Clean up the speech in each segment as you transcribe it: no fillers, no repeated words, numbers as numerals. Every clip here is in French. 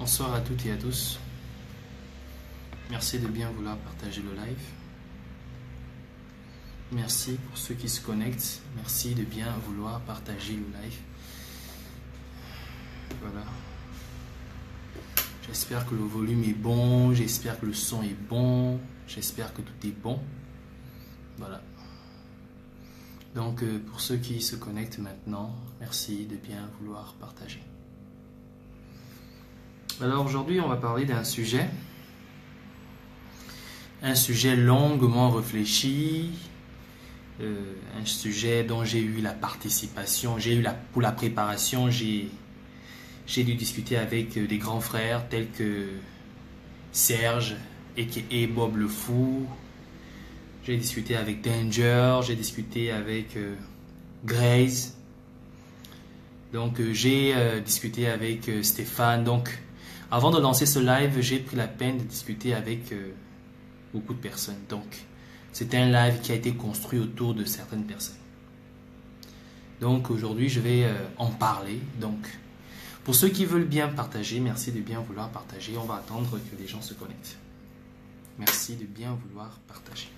Bonsoir à toutes et à tous. Merci de bien vouloir partager le live. Merci pour ceux qui se connectent. Merci de bien vouloir partager le live. Voilà. J'espère que le volume est bon. J'espère que le son est bon. J'espère que tout est bon. Voilà. Donc, pour ceux qui se connectent maintenant, merci de bien vouloir partager. Alors aujourd'hui, on va parler d'un sujet longuement réfléchi, un sujet dont j'ai eu la participation, pour la préparation, j'ai dû discuter avec des grands frères tels que Serge et Bob le Fou. J'ai discuté avec Danger, j'ai discuté avec Grace. Donc j'ai discuté avec Stéphane. Donc avant de lancer ce live, j'ai pris la peine de discuter avec beaucoup de personnes. Donc, c'est un live qui a été construit autour de certaines personnes. Donc, aujourd'hui, je vais en parler. Donc, pour ceux qui veulent bien partager, merci de bien vouloir partager. On va attendre que les gens se connectent. Merci de bien vouloir partager.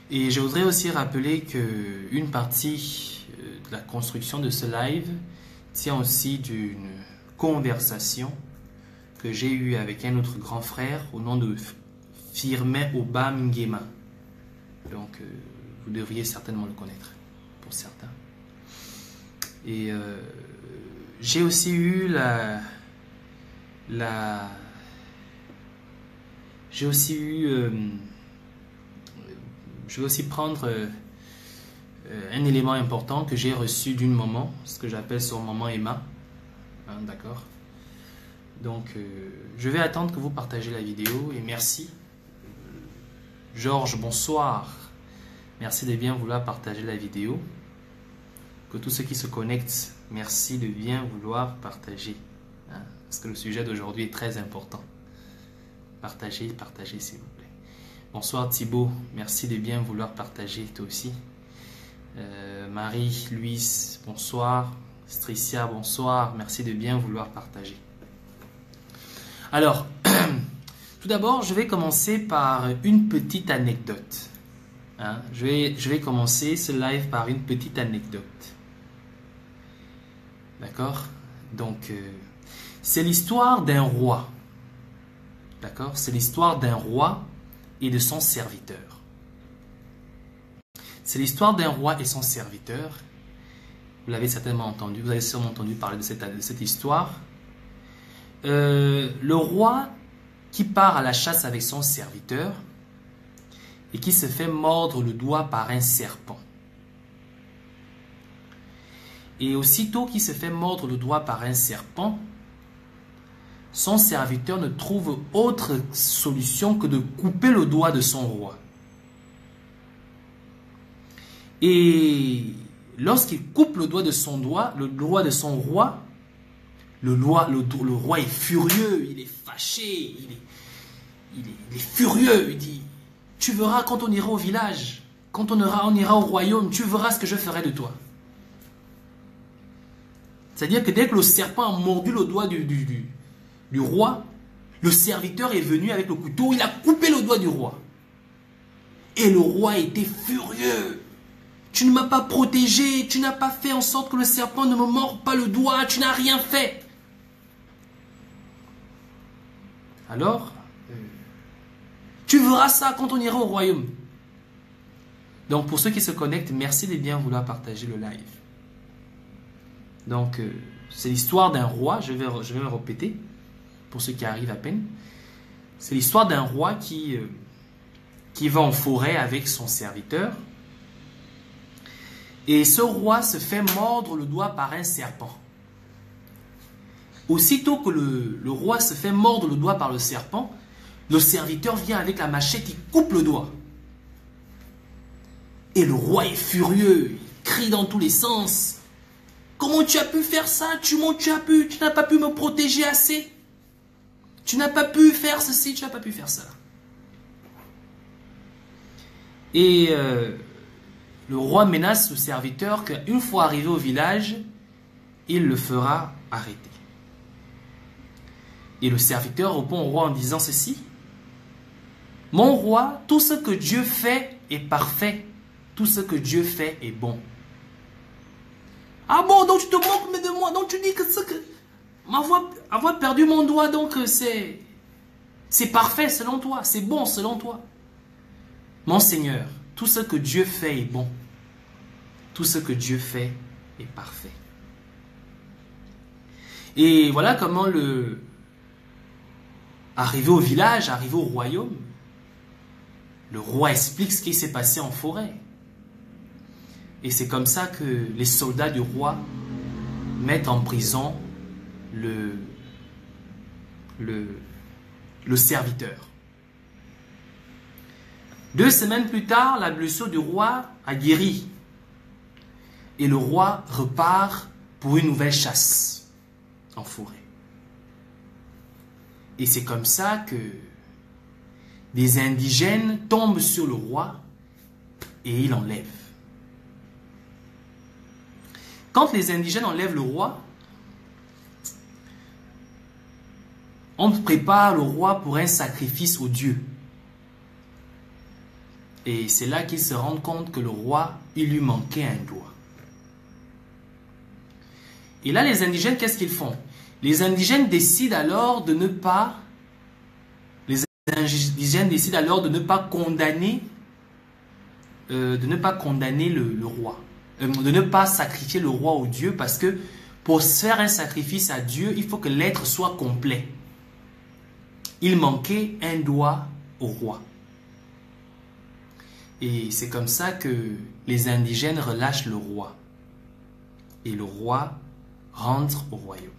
Et je voudrais aussi rappeler qu'une partie de la construction de ce live tient aussi d'une conversation que j'ai eue avec un autre grand frère au nom de Firmin Obamngema. Donc, vous devriez certainement le connaître pour certains. Et j'ai aussi eu je vais aussi prendre un élément important que j'ai reçu d'une maman, ce que j'appelle son maman Emma. Hein, d'accord. Donc, je vais attendre que vous partagez la vidéo et merci. Georges, bonsoir. Merci de bien vouloir partager la vidéo. Que tous ceux qui se connectent, merci de bien vouloir partager. Hein, parce que le sujet d'aujourd'hui est très important. Partagez, partagez s'il vous plaît. Bonsoir Thibaut, merci de bien vouloir partager toi aussi. Marie, Louise, bonsoir. Stricia, bonsoir. Merci de bien vouloir partager. Alors, tout d'abord, je vais commencer par une petite anecdote. Hein? Je vais commencer ce live par une petite anecdote. D'accord? Donc, c'est l'histoire d'un roi. D'accord? C'est l'histoire d'un roi et de son serviteur. C'est l'histoire d'un roi et son serviteur. Vous l'avez certainement entendu, vous avez sûrement entendu parler de cette histoire. Le roi qui part à la chasse avec son serviteur et qui se fait mordre le doigt par un serpent. Et aussitôt qu'il se fait mordre le doigt par un serpent, son serviteur ne trouve autre solution que de couper le doigt de son roi. Et lorsqu'il coupe le doigt de son roi, le roi est furieux, il est fâché, il est furieux. Il dit, tu verras quand on ira au village, quand on ira au royaume, tu verras ce que je ferai de toi. C'est-à-dire que dès que le serpent a mordu le doigt du roi, le serviteur est venu avec le couteau, il a coupé le doigt du roi. Et le roi était furieux. Tu ne m'as pas protégé, tu n'as pas fait en sorte que le serpent ne me morde pas le doigt, tu n'as rien fait. Alors, tu verras ça quand on ira au royaume. Donc, pour ceux qui se connectent, merci de bien vouloir partager le live. Donc, c'est l'histoire d'un roi, je vais me répéter, pour ceux qui arrivent à peine. C'est l'histoire d'un roi qui va en forêt avec son serviteur. Et ce roi se fait mordre le doigt par un serpent. Aussitôt que le roi se fait mordre le doigt par le serpent, le serviteur vient avec la machette, il coupe le doigt. Et le roi est furieux, il crie dans tous les sens. Comment tu as pu faire ça? Tu n'as pas pu me protéger assez. Tu n'as pas pu faire ceci, tu n'as pas pu faire ça. Et le roi menace le serviteur qu'une fois arrivé au village, il le fera arrêter. Et le serviteur répond au roi en disant ceci. Mon roi, tout ce que Dieu fait est parfait. Tout ce que Dieu fait est bon. Ah bon, donc tu te moques de moi. Donc tu dis que ce que... Avoir perdu mon doigt, donc c'est parfait selon toi. C'est bon selon toi. Mon Seigneur, tout ce que Dieu fait est bon. Tout ce que Dieu fait est parfait. Et voilà comment arrivé au village, arrivé au royaume, le roi explique ce qui s'est passé en forêt. Et c'est comme ça que les soldats du roi mettent en prison le serviteur. 2 semaines plus tard, la blessure du roi a guéri. Et le roi repart pour une nouvelle chasse en forêt. Et c'est comme ça que des indigènes tombent sur le roi et ils l'enlèvent. Quand les indigènes enlèvent le roi, on prépare le roi pour un sacrifice au Dieu. Et c'est là qu'ils se rendent compte que le roi, il lui manquait un doigt. Et là, les indigènes, qu'est-ce qu'ils font? Les indigènes décident alors de ne pas... Les indigènes décident alors de ne pas condamner... le roi. De ne pas sacrifier le roi au Dieu, parce que pour faire un sacrifice à Dieu, il faut que l'être soit complet. Il manquait un doigt au roi. Et c'est comme ça que les indigènes relâchent le roi. Et le roi rentre au royaume.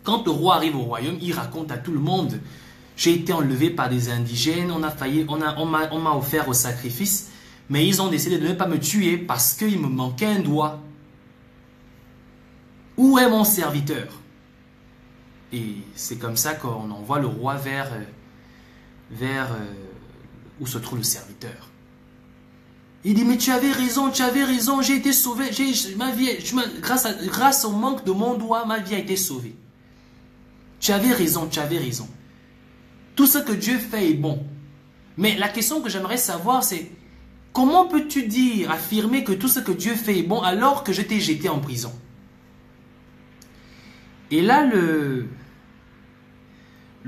Quand le roi arrive au royaume, il raconte à tout le monde: j'ai été enlevé par des indigènes, on m'a offert au sacrifice, mais ils ont décidé de ne pas me tuer parce qu'il me manquait un doigt. Où est mon serviteur? Et c'est comme ça qu'on envoie le roi vers où se trouve le serviteur. Il dit: mais tu avais raison, j'ai été sauvé, grâce au manque de mon doigt, ma vie a été sauvée. Tu avais raison. Tout ce que Dieu fait est bon. Mais la question que j'aimerais savoir, c'est: comment peux-tu affirmer que tout ce que Dieu fait est bon alors que je t'ai jeté en prison? Et là, le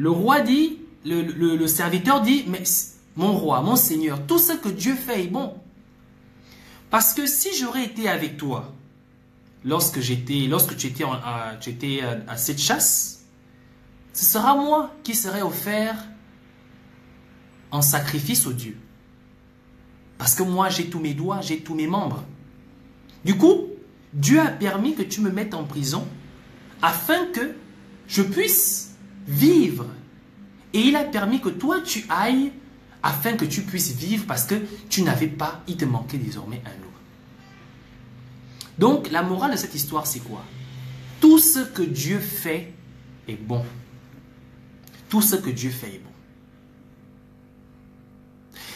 roi dit, le serviteur dit: mais mon roi, mon Seigneur, tout ce que Dieu fait est bon. Parce que si j'aurais été avec toi, lorsque tu étais à cette chasse, ce sera moi qui serais offert en sacrifice au Dieu. Parce que moi, j'ai tous mes doigts, j'ai tous mes membres. Du coup, Dieu a permis que tu me mettes en prison afin que je puisse vivre. Et il a permis que toi, tu ailles afin que tu puisses vivre, parce que tu n'avais pas, il te manquait désormais un doigt. Donc, la morale de cette histoire, c'est quoi? Tout ce que Dieu fait est bon. Tout ce que Dieu fait est bon.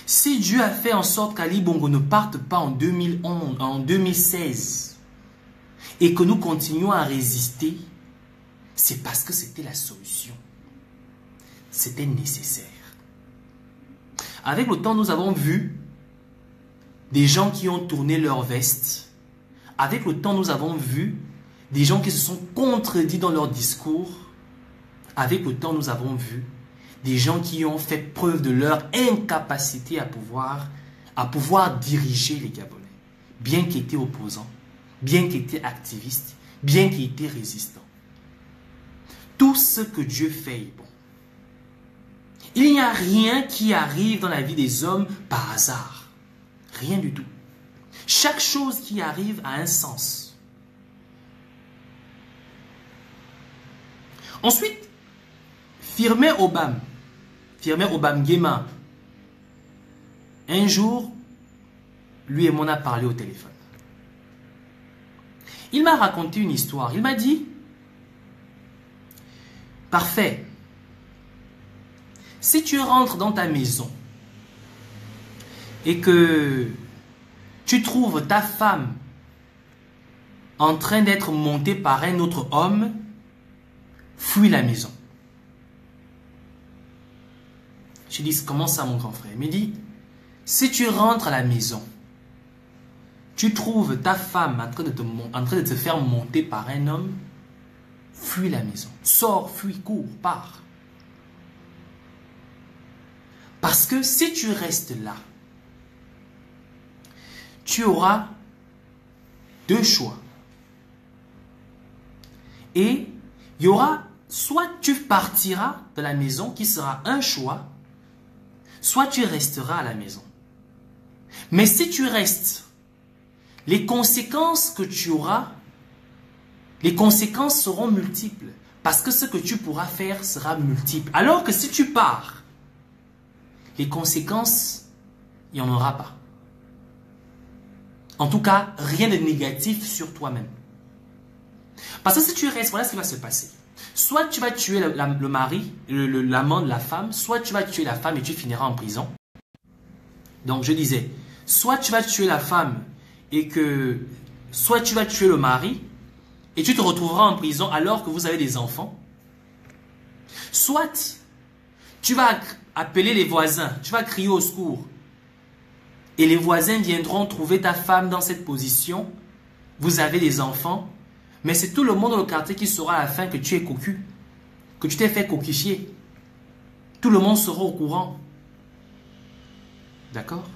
Si Dieu a fait en sorte qu'Ali Bongo ne parte pas en 2016 et que nous continuons à résister, c'est parce que c'était la solution. C'était nécessaire. Avec le temps, nous avons vu des gens qui ont tourné leur veste. Avec le temps, nous avons vu des gens qui se sont contredits dans leur discours. Avec le temps, nous avons vu des gens qui ont fait preuve de leur incapacité à pouvoir diriger les Gabonais. Bien qu'ils étaient opposants, bien qu'ils étaient activistes, bien qu'ils étaient résistants. Tout ce que Dieu fait est bon. Il n'y a rien qui arrive dans la vie des hommes par hasard. Rien du tout. Chaque chose qui arrive a un sens. Ensuite, Firmin Obam-Guema, un jour, lui et moi on a parlé au téléphone. Il m'a raconté une histoire. Il m'a dit: parfait. Si tu rentres dans ta maison et que tu trouves ta femme en train d'être montée par un autre homme, fuis la maison. Je dis, comment ça mon grand frère? Il me dit, si tu rentres à la maison, tu trouves ta femme en train de te faire monter par un homme, fuis la maison. Sors, fuis, cours, pars. Parce que si tu restes là, tu auras deux choix. Et il y aura, soit tu partiras de la maison, qui sera un choix, soit tu resteras à la maison. Mais si tu restes, les conséquences que tu auras, les conséquences seront multiples. Parce que ce que tu pourras faire sera multiple. Alors que si tu pars, les conséquences, il n'y en aura pas. En tout cas, rien de négatif sur toi-même. Parce que si tu restes, voilà ce qui va se passer. Soit tu vas tuer le mari, l'amant de la femme, soit tu vas tuer la femme et tu finiras en prison. Donc je disais, soit tu vas tuer la femme et que, soit tu vas tuer le mari et tu te retrouveras en prison alors que vous avez des enfants. Soit tu vas appeler les voisins, tu vas crier au secours et les voisins viendront trouver ta femme dans cette position. Vous avez des enfants, mais c'est tout le monde dans le quartier qui saura à la fin que tu es cocu, que tu t'es fait coquifier. Tout le monde sera au courant. D'accord?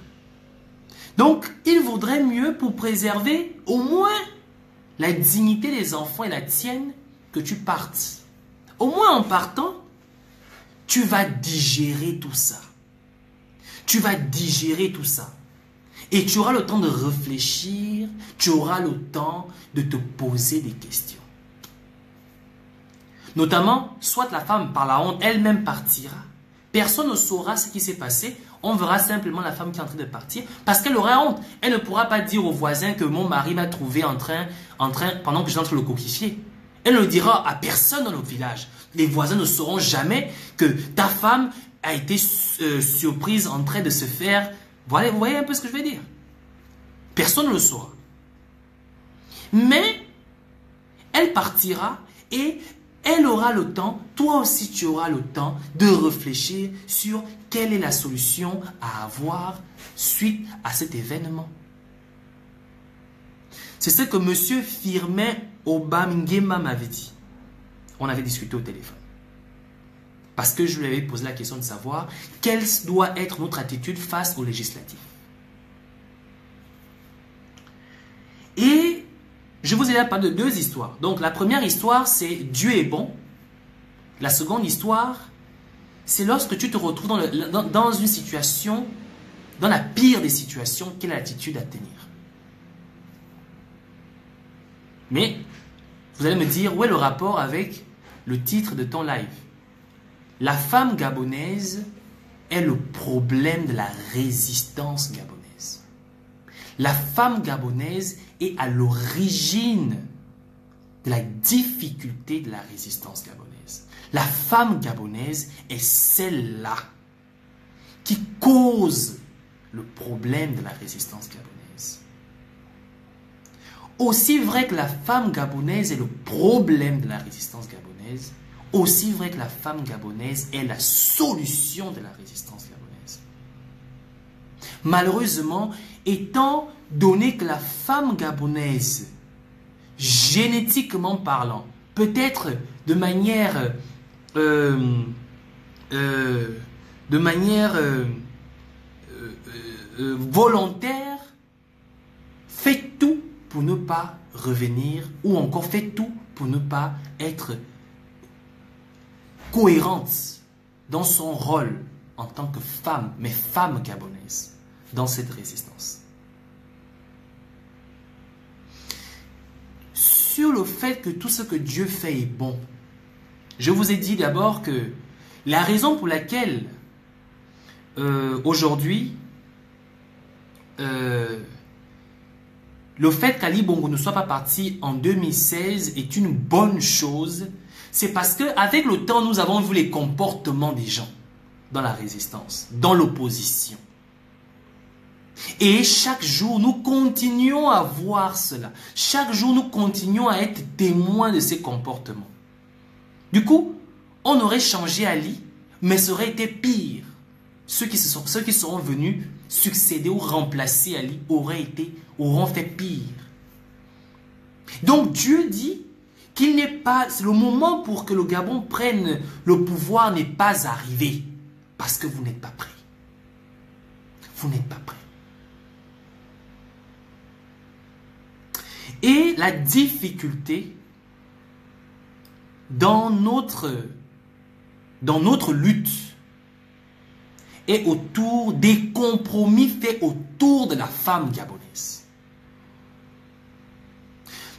Donc, il vaudrait mieux pour préserver au moins la dignité des enfants et la tienne que tu partes. Au moins en partant, tu vas digérer tout ça. Tu vas digérer tout ça. Et tu auras le temps de réfléchir, tu auras le temps de te poser des questions. Notamment, soit la femme, par la honte, elle-même partira. Personne ne saura ce qui s'est passé. On verra simplement la femme qui est en train de partir parce qu'elle aura honte. Elle ne pourra pas dire aux voisins que mon mari m'a trouvé en train, pendant que j'entre le coquifier. Elle ne le dira à personne dans le village. Les voisins ne sauront jamais que ta femme a été surprise en train de se faire... Voilà, vous voyez un peu ce que je veux dire? Personne ne le saura. Mais elle partira et elle aura le temps, toi aussi tu auras le temps de réfléchir sur quelle est la solution à avoir suite à cet événement. C'est ce que M. Firmin Obamngema m'avait dit. On avait discuté au téléphone. Parce que je lui avais posé la question de savoir quelle doit être notre attitude face aux législatives. Et je vous ai là parlé de deux histoires. Donc la première histoire, c'est Dieu est bon. La seconde histoire, c'est lorsque tu te retrouves dans une situation, dans la pire des situations, quelle attitude à tenir. Mais vous allez me dire, où est le rapport avec le titre de ton live? La femme gabonaise est le problème de la résistance gabonaise. La femme gabonaise est à l'origine de la difficulté de la résistance gabonaise. La femme gabonaise est celle-là qui cause le problème de la résistance gabonaise. Aussi vrai que la femme gabonaise est le problème de la résistance gabonaise, aussi vrai que la femme gabonaise est la solution de la résistance gabonaise. Malheureusement, étant donné que la femme gabonaise, génétiquement parlant, peut-être de manière volontaire, fait tout pour ne pas revenir ou encore fait tout pour ne pas être cohérente dans son rôle en tant que femme, mais femme gabonaise, dans cette résistance. Sur le fait que tout ce que Dieu fait est bon, je vous ai dit d'abord que la raison pour laquelle aujourd'hui le fait qu'Ali Bongo ne soit pas parti en 2016 est une bonne chose. C'est parce qu'avec le temps, nous avons vu les comportements des gens dans la résistance, dans l'opposition. Et chaque jour, nous continuons à voir cela. Chaque jour, nous continuons à être témoins de ces comportements. Du coup, on aurait changé Ali, mais ça aurait été pire. ceux qui seront venus succéder ou remplacer Ali auront fait pire. Donc Dieu dit qu'il n'est pas, le moment pour que le Gabon prenne le pouvoir n'est pas arrivé. Parce que vous n'êtes pas prêts. Vous n'êtes pas prêts. Et la difficulté dans notre lutte est autour des compromis faits autour de la femme gabonaise.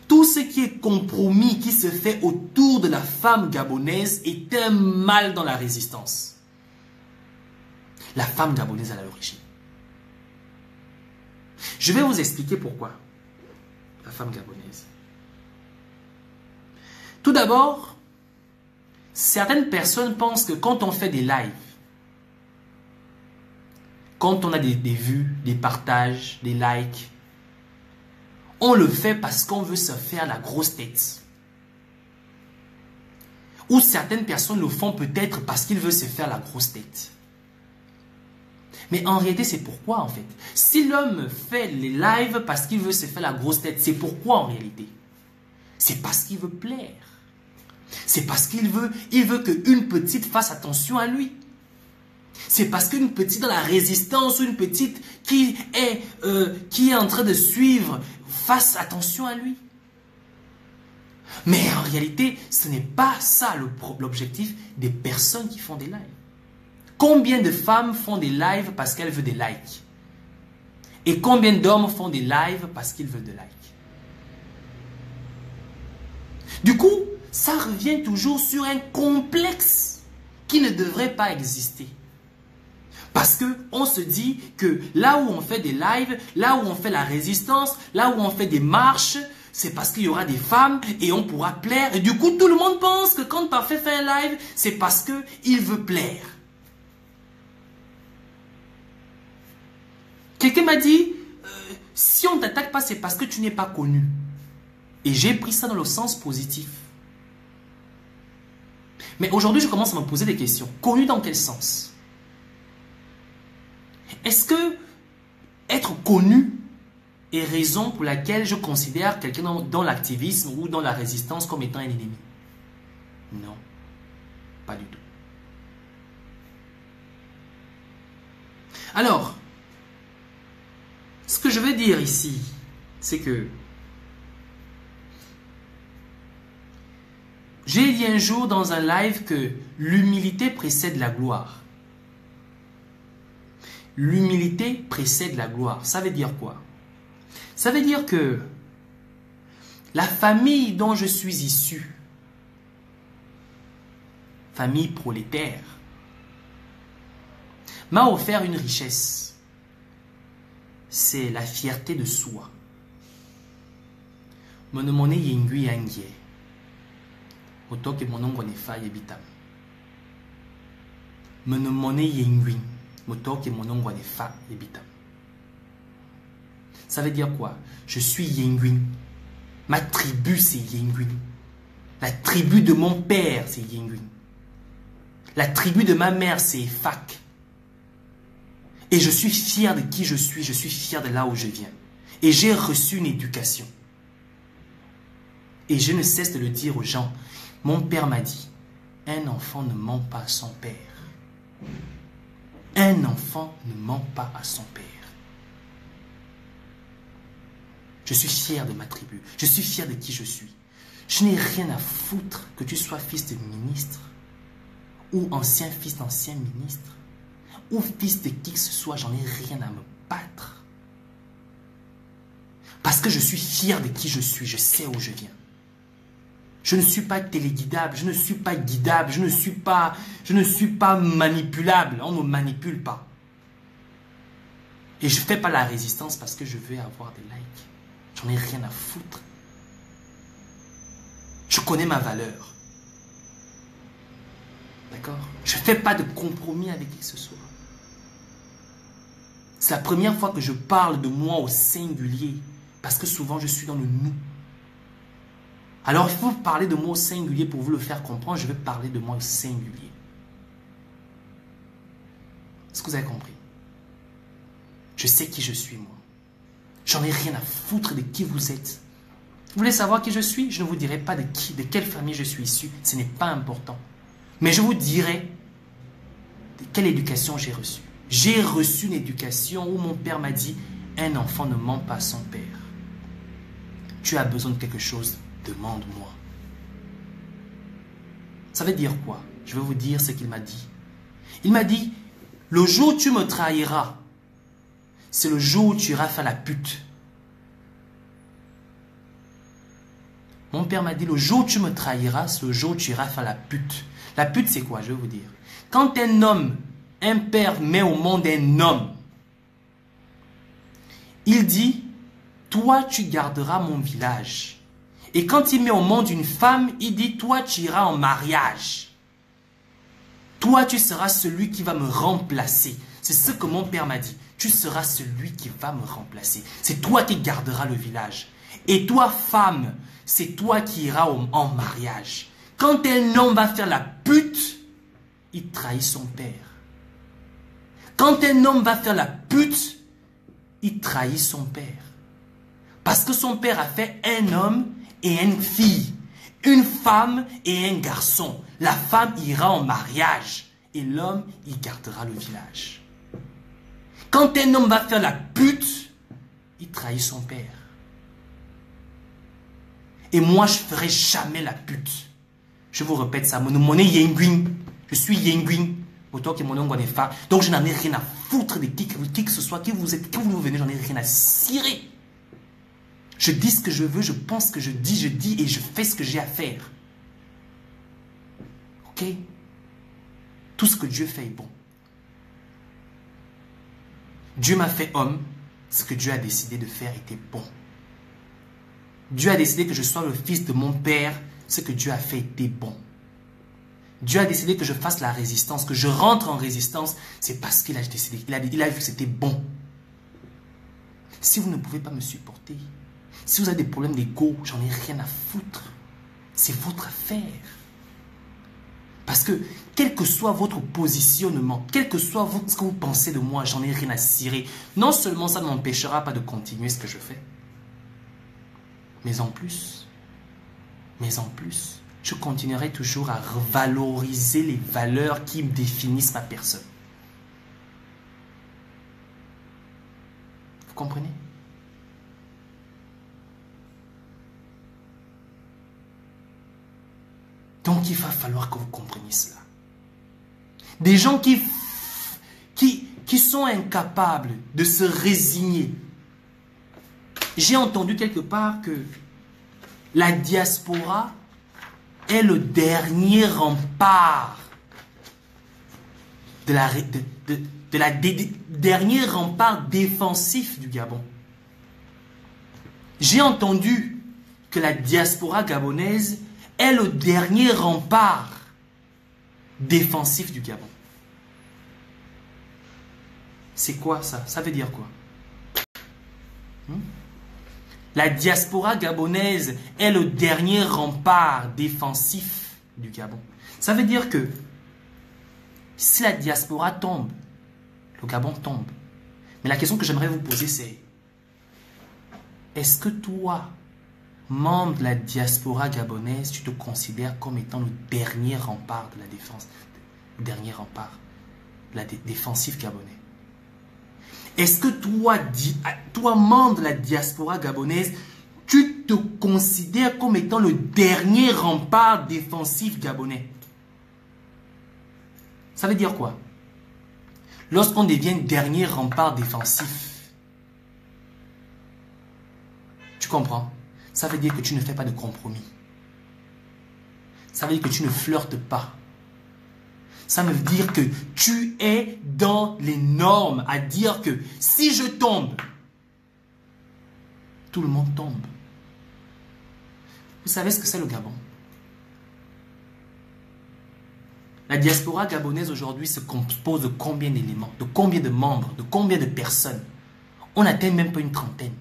Tout ce qui est compromis qui se fait autour de la femme gabonaise est un mal dans la résistance. La femme gabonaise à l'origine. Je vais vous expliquer pourquoi. La femme gabonaise. Tout d'abord, certaines personnes pensent que quand on fait des lives, quand on a des vues, des partages, des likes, on le fait parce qu'on veut se faire la grosse tête. Ou certaines personnes le font peut-être parce qu'ils veulent se faire la grosse tête. Mais en réalité, c'est pourquoi en fait. Si l'homme fait les lives parce qu'il veut se faire la grosse tête, c'est pourquoi en réalité. C'est parce qu'il veut plaire. C'est parce qu'il veut qu'une petite fasse attention à lui. C'est parce qu'une petite dans la résistance ou une petite qui est en train de suivre fasse attention à lui. Mais en réalité, ce n'est pas ça l'objectif des personnes qui font des lives. Combien de femmes font des lives parce qu'elles veulent des likes? Et combien d'hommes font des lives parce qu'ils veulent des likes? Du coup, ça revient toujours sur un complexe qui ne devrait pas exister. Parce qu'on se dit que là où on fait des lives, là où on fait la résistance, là où on fait des marches, c'est parce qu'il y aura des femmes et on pourra plaire. Et du coup, tout le monde pense que quand Parfait fait un live, c'est parce qu'il veut plaire. Quelqu'un m'a dit, si on ne t'attaque pas, c'est parce que tu n'es pas connu. Et j'ai pris ça dans le sens positif. Mais aujourd'hui, je commence à me poser des questions. Connu dans quel sens? Est-ce que être connu est raison pour laquelle je considère quelqu'un dans l'activisme ou dans la résistance comme étant un ennemi? Non, pas du tout. Alors, ce que je veux dire ici, c'est que j'ai dit un jour dans un live que l'humilité précède la gloire. L'humilité précède la gloire. Ça veut dire quoi? Ça veut dire que la famille dont je suis issu, famille prolétaire, m'a offert une richesse. C'est la fierté de soi. Monomone yengui yangie. Otoke monongo nefa yebitam. Monomone yengui. Motoke monongo nefa yebitam. Ça veut dire quoi? Je suis Yenguin. Ma tribu, c'est Yenguin. La tribu de mon père, c'est Yenguin. La tribu de ma mère, c'est Fak. Et je suis fier de qui je suis fier de là où je viens. Et j'ai reçu une éducation. Et je ne cesse de le dire aux gens. Mon père m'a dit, un enfant ne ment pas à son père. Un enfant ne ment pas à son père. Je suis fier de ma tribu. Je suis fier de qui je suis. Je n'ai rien à foutre que tu sois fils de ministre ou ancien fils d'ancien ministre ou fils de qui que ce soit. J'en ai rien à me battre. Parce que je suis fier de qui je suis. Je sais où je viens. Je ne suis pas téléguidable. Je ne suis pas guidable. Je ne suis pas manipulable. On ne me manipule pas. Et je ne fais pas la résistance parce que je veux avoir des likes. J'en ai rien à foutre. Je connais ma valeur. D'accord? Je ne fais pas de compromis avec qui que ce soit. C'est la première fois que je parle de moi au singulier. Parce que souvent je suis dans le nous. Alors il faut parler de moi au singulier pour vous le faire comprendre. Je vais parler de moi au singulier. Est-ce que vous avez compris? Je sais qui je suis, moi. J'en ai rien à foutre de qui vous êtes. Vous voulez savoir qui je suis? Je ne vous dirai pas de quelle famille je suis issu. Ce n'est pas important. Mais je vous dirai de quelle éducation j'ai reçue. J'ai reçu une éducation où mon père m'a dit, un enfant ne ment pas à son père. Tu as besoin de quelque chose, demande-moi. Ça veut dire quoi? Je vais vous dire ce qu'il m'a dit. Il m'a dit, le jour où tu me trahiras, c'est le jour où tu iras faire la pute. Mon père m'a dit, le jour où tu me trahiras, c'est le jour où tu iras faire la pute. La pute, c'est quoi? Je vais vous dire. Quand un homme, un père met au monde un homme, il dit, toi, tu garderas mon village. Et quand il met au monde une femme, il dit, toi, tu iras en mariage. Toi, tu seras celui qui va me remplacer. C'est ce que mon père m'a dit. Tu seras celui qui va me remplacer. C'est toi qui garderas le village. Et toi, femme, c'est toi qui iras en mariage. Quand un homme va faire la pute, il trahit son père. Quand un homme va faire la pute, il trahit son père. Parce que son père a fait un homme et une fille, une femme et un garçon. La femme ira en mariage et l'homme, il gardera le village. Quand un homme va faire la pute, il trahit son père. Et moi, je ne ferai jamais la pute. Je vous répète ça. Mon nom est Yenguin. Je suis Yenguin. Donc, je n'en ai rien à foutre de qui que ce soit, qui vous êtes, qui vous venez, j'en ai rien à cirer. Je dis ce que je veux, je pense ce que je dis et je fais ce que j'ai à faire. Ok? Tout ce que Dieu fait est bon. Dieu m'a fait homme, ce que Dieu a décidé de faire était bon. Dieu a décidé que je sois le fils de mon père, ce que Dieu a fait était bon. Dieu a décidé que je fasse la résistance, que je rentre en résistance, c'est parce qu'il a décidé, il a vu que c'était bon. Si vous ne pouvez pas me supporter, si vous avez des problèmes d'ego, j'en ai rien à foutre. C'est votre affaire. Parce que, quel que soit votre positionnement, quel que soit ce que vous pensez de moi, j'en ai rien à cirer. Non seulement ça ne m'empêchera pas de continuer ce que je fais, mais en plus, je continuerai toujours à revaloriser les valeurs qui me définissent ma personne. Vous comprenez? Donc il va falloir que vous compreniez cela. Des gens qui sont incapables de se résigner. J'ai entendu quelque part que la diaspora est le dernier rempart dernier rempart défensif du Gabon. J'ai entendu que la diaspora gabonaise est le dernier rempart défensif du Gabon. C'est quoi ça? Ça veut dire quoi? La diaspora gabonaise est le dernier rempart défensif du Gabon. Ça veut dire que si la diaspora tombe, le Gabon tombe. Mais la question que j'aimerais vous poser, c'est: est-ce que toi, membre de la diaspora gabonaise, tu te considères comme étant le dernier rempart de la défense, le dernier rempart de la défensif gabonais? Est-ce que toi, membre de la diaspora gabonaise, tu te considères comme étant le dernier rempart défensif gabonais? Ça veut dire quoi? Lorsqu'on devient dernier rempart défensif, tu comprends? Ça veut dire que tu ne fais pas de compromis. Ça veut dire que tu ne flirtes pas. Ça veut dire que tu es dans les normes, à dire que si je tombe, tout le monde tombe. Vous savez ce que c'est le Gabon? La diaspora gabonaise aujourd'hui se compose de combien d'éléments, de combien de membres, de combien de personnes? On n'atteint même pas une trentaine.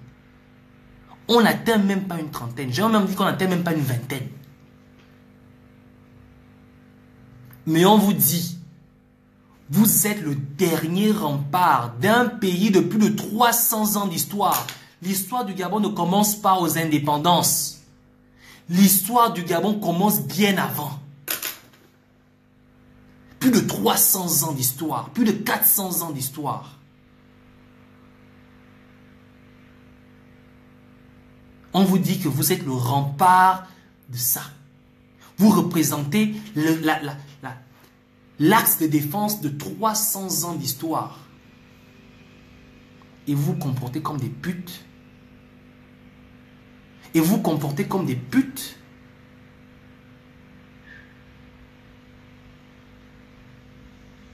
On n'atteint même pas une trentaine. J'ai même dit qu'on n'atteint même pas une vingtaine. Mais on vous dit, Vous êtes le dernier rempart d'un pays de plus de 300 ans d'histoire. L'histoire du Gabon ne commence pas aux indépendances. L'histoire du Gabon commence bien avant. Plus de 300 ans d'histoire, plus de 400 ans d'histoire. On vous dit que vous êtes le rempart de ça. Vous représentez l'axe de défense de 300 ans d'histoire. Et vous vous comportez comme des putes. Et vous vous comportez comme des putes.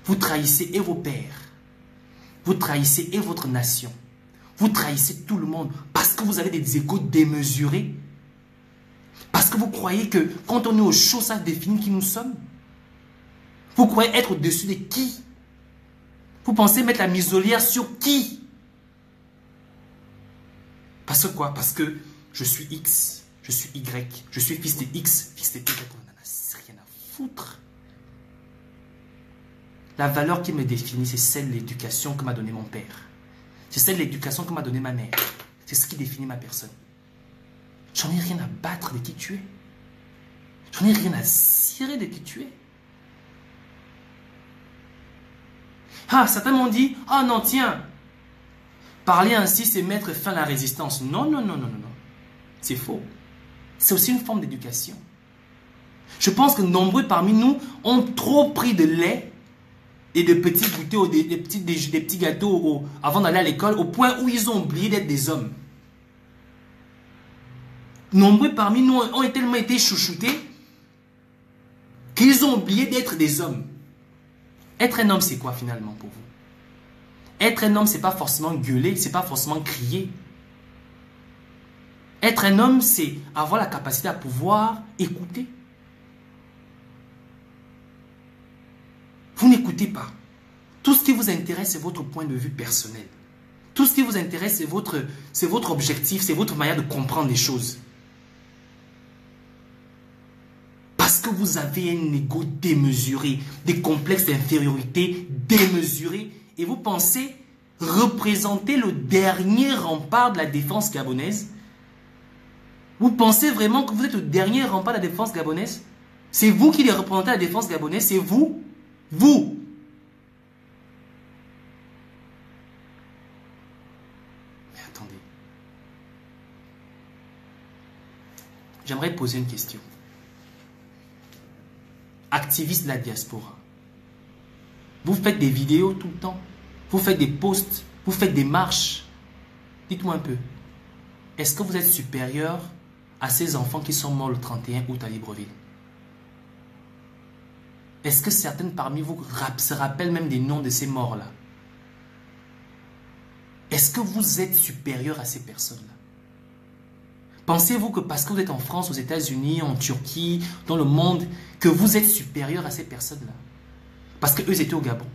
Vous trahissez et vos pères. Vous trahissez et votre nation. Vous trahissez tout le monde parce que vous avez des égos démesurés. Parce que vous croyez que quand on est au chaud, ça définit qui nous sommes. Vous croyez être au-dessus de qui? Vous pensez mettre la muselière sur qui? Parce que quoi? Parce que je suis X, je suis Y, je suis fils de X, fils de Y. On n'en a rien à foutre. La valeur qui me définit, c'est celle de l'éducation que m'a donnée mon père. C'est celle de l'éducation que m'a donnée ma mère. C'est ce qui définit ma personne. J'en ai rien à battre de qui tu es. J'en ai rien à cirer de qui tu es. Ah, certains m'ont dit, ah non, tiens, parler ainsi, c'est mettre fin à la résistance. Non, non, non, non, non, non. C'est faux. C'est aussi une forme d'éducation. Je pense que nombreux parmi nous ont trop pris de lait et de petits goûters, des petits gâteaux avant d'aller à l'école, au point où ils ont oublié d'être des hommes. Nombreux parmi nous ont tellement été chouchoutés qu'ils ont oublié d'être des hommes. Être un homme, c'est quoi finalement pour vous? Être un homme, c'est pas forcément gueuler, c'est pas forcément crier. Être un homme, c'est avoir la capacité à pouvoir écouter. Vous n'écoutez pas. Tout ce qui vous intéresse, c'est votre point de vue personnel. Tout ce qui vous intéresse, c'est votre objectif, c'est votre manière de comprendre les choses. Parce que vous avez un ego démesuré, des complexes d'infériorité démesurés, et vous pensez représenter le dernier rempart de la défense gabonaise. Vous pensez vraiment que vous êtes le dernier rempart de la défense gabonaise? C'est vous qui les représentez à la défense gabonaise, c'est vous. Vous. Mais attendez. J'aimerais poser une question. Activiste de la diaspora. Vous faites des vidéos tout le temps. Vous faites des posts. Vous faites des marches. Dites-moi un peu. Est-ce que vous êtes supérieur à ces enfants qui sont morts le 31 août à Libreville? Est-ce que certaines parmi vous se rappellent même des noms de ces morts-là? Est-ce que vous êtes supérieur à ces personnes-là? Pensez-vous que parce que vous êtes en France, aux États-Unis, en Turquie, dans le monde, que vous êtes supérieur à ces personnes-là? Parce qu'eux étaient au Gabon.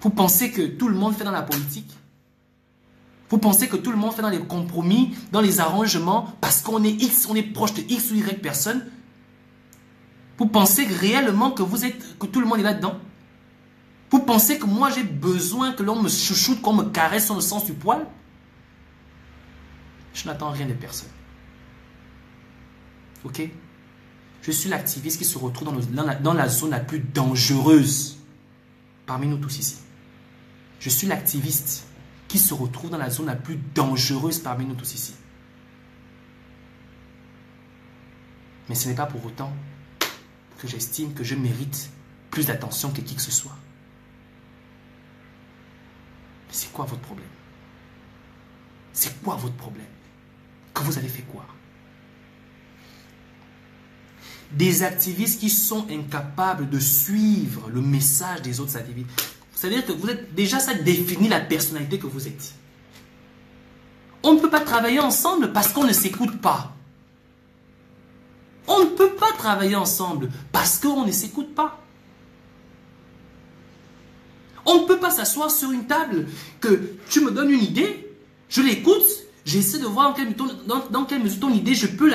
Vous pensez que tout le monde fait dans la politique? Vous pensez que tout le monde fait dans les compromis, dans les arrangements, parce qu'on est X, on est proche de X ou Y personne? Vous pensez réellement que tout le monde est là-dedans? Vous pensez que moi j'ai besoin que l'on me chouchoute, qu'on me caresse sur le sens du poil? Je n'attends rien de personne. Ok? Je suis l'activiste qui se retrouve dans la zone la plus dangereuse parmi nous tous ici. Je suis l'activiste qui se retrouve dans la zone la plus dangereuse parmi nous tous ici. Mais ce n'est pas pour autant que j'estime que je mérite plus d'attention que qui que ce soit. Mais c'est quoi votre problème? C'est quoi votre problème? Que vous avez fait quoi? Des activistes qui sont incapables de suivre le message des autres activistes. C'est-à-dire que vous êtes déjà, ça définit la personnalité que vous êtes. On ne peut pas travailler ensemble parce qu'on ne s'écoute pas. On ne peut pas travailler ensemble parce qu'on ne s'écoute pas. On ne peut pas s'asseoir sur une table que tu me donnes une idée, je l'écoute, j'essaie de voir dans quelle mesure ton idée, je peux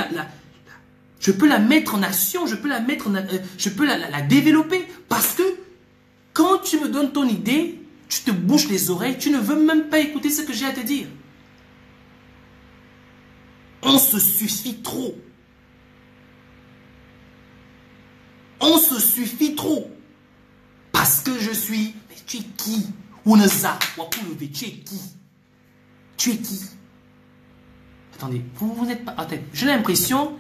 Je peux la mettre en action, je peux la développer. Parce que quand tu me donnes ton idée, tu te bouches les oreilles, tu ne veux même pas écouter ce que j'ai à te dire. On se suffit trop. On se suffit trop. Parce que je suis... Mais tu es qui? Ounaza, Wakulevé, tu es qui? Tu es qui? Attendez, vous n'êtes pas... Attendez, j'ai l'impression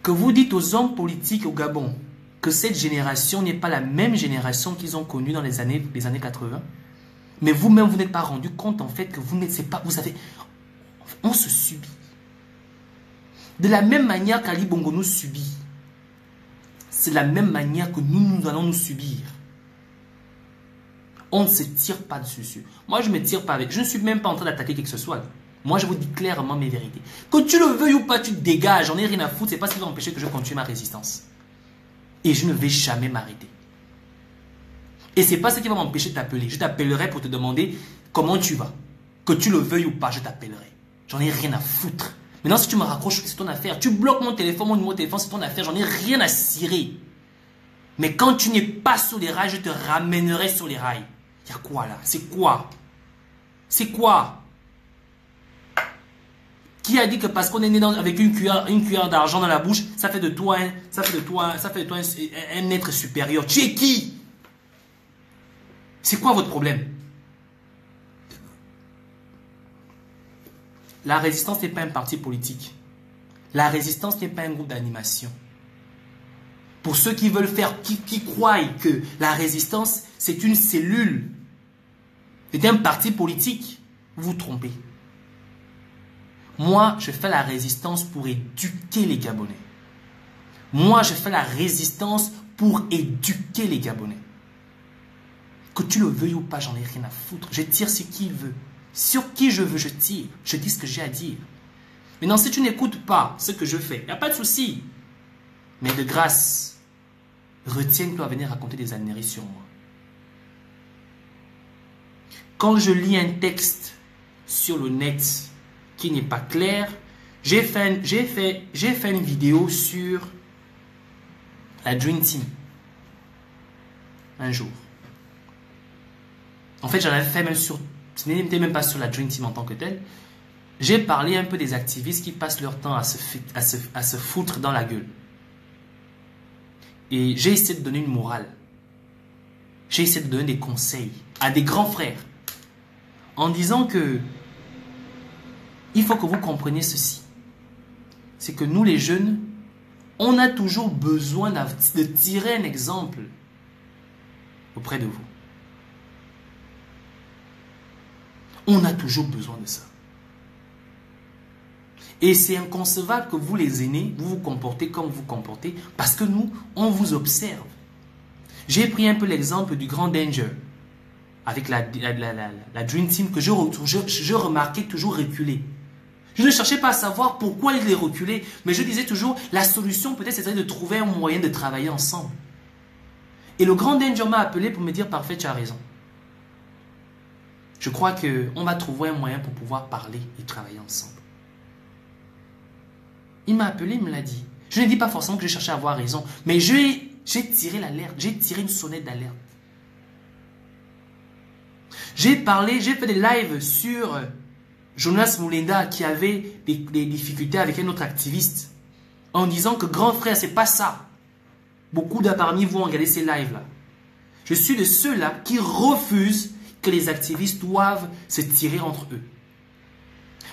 que vous dites aux hommes politiques au Gabon que cette génération n'est pas la même génération qu'ils ont connue dans les années 80. Mais vous-même, vous n'êtes pas rendu compte en fait que vous n'êtes pas... Vous savez, on se subit. De la même manière qu'Ali Bongo nous subit. C'est de la même manière que nous allons nous subir. On ne se tire pas dessus. Moi, je ne me tire pas avec. Je ne suis même pas en train d'attaquer qui que ce soit. Moi, je vous dis clairement mes vérités. Que tu le veuilles ou pas, tu te dégages. J'en ai rien à foutre. C'est pas ce qui va empêcher que je continue ma résistance. Et je ne vais jamais m'arrêter. Et c'est pas ce qui va m'empêcher de t'appeler. Je t'appellerai pour te demander comment tu vas. Que tu le veuilles ou pas, je t'appellerai. J'en ai rien à foutre. Maintenant, si tu me raccroches, c'est ton affaire. Tu bloques mon téléphone, mon numéro de téléphone, c'est ton affaire. J'en ai rien à cirer. Mais quand tu n'es pas sur les rails, je te ramènerai sur les rails. Il y a quoi là? C'est quoi? C'est quoi? Qui a dit que parce qu'on est né avec une cuillère d'argent dans la bouche, ça fait de toi un être supérieur? Tu es qui? C'est quoi votre problème? La résistance n'est pas un parti politique. La résistance n'est pas un groupe d'animation. Pour ceux qui veulent faire, qui croient que la résistance, c'est une cellule, c'est un parti politique, vous vous trompez. Moi, je fais la résistance pour éduquer les Gabonais. Moi, je fais la résistance pour éduquer les Gabonais. Que tu le veuilles ou pas, j'en ai rien à foutre. Je tire sur qui veut. Sur qui je veux, je tire. Je dis ce que j'ai à dire. Maintenant, si tu n'écoutes pas ce que je fais, il n'y a pas de souci. Mais de grâce, retiens-toi à venir raconter des âneries sur moi. Quand je lis un texte sur le net qui n'est pas clair, j'ai fait une vidéo sur la Dream Team. Un jour. En fait, j'en avais fait même sur... Ce n'était même pas sur la Dream Team en tant que telle. J'ai parlé un peu des activistes qui passent leur temps à se foutre dans la gueule. Et j'ai essayé de donner une morale. J'ai essayé de donner des conseils à des grands frères. En disant que il faut que vous compreniez ceci. C'est que nous les jeunes, on a toujours besoin de tirer un exemple auprès de vous. On a toujours besoin de ça. Et c'est inconcevable que vous les aînés, vous vous comportez comme vous vous comportez, parce que nous, on vous observe. J'ai pris un peu l'exemple du grand Danger, avec la Dream Team, que je remarquais toujours reculer. Je ne cherchais pas à savoir pourquoi il est reculé, mais je disais toujours, la solution peut-être c'était de trouver un moyen de travailler ensemble. Et le grand Danger m'a appelé pour me dire, parfait, tu as raison. Je crois qu'on va trouver un moyen pour pouvoir parler et travailler ensemble. Il m'a appelé, il me l'a dit. Je ne dis pas forcément que je cherchais à avoir raison, mais j'ai tiré l'alerte, j'ai tiré une sonnette d'alerte. J'ai fait des lives sur Jonas Moulenda qui avait des difficultés avec un autre activiste en disant que grand frère, c'est pas ça. Beaucoup parmi vous ont regardé ces lives-là. Je suis de ceux-là qui refusent que les activistes doivent se tirer entre eux.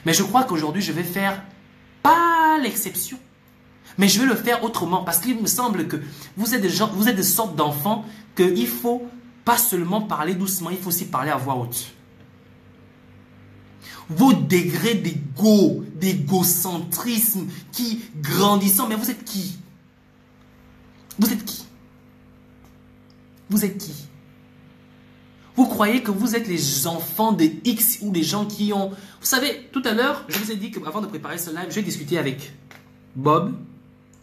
Mais je crois qu'aujourd'hui, je vais faire pas l'exception. Mais je vais le faire autrement parce qu'il me semble que vous êtes des sortes d'enfants qu'il faut pas seulement parler doucement, il faut aussi parler à voix haute. Vos degrés d'égocentrisme qui grandissant, mais vous êtes qui? Vous êtes qui? Vous êtes qui? Vous croyez que vous êtes les enfants de X ou des gens qui ont... Vous savez, tout à l'heure, je vous ai dit qu'avant de préparer ce live, j'ai discuté avec Bob,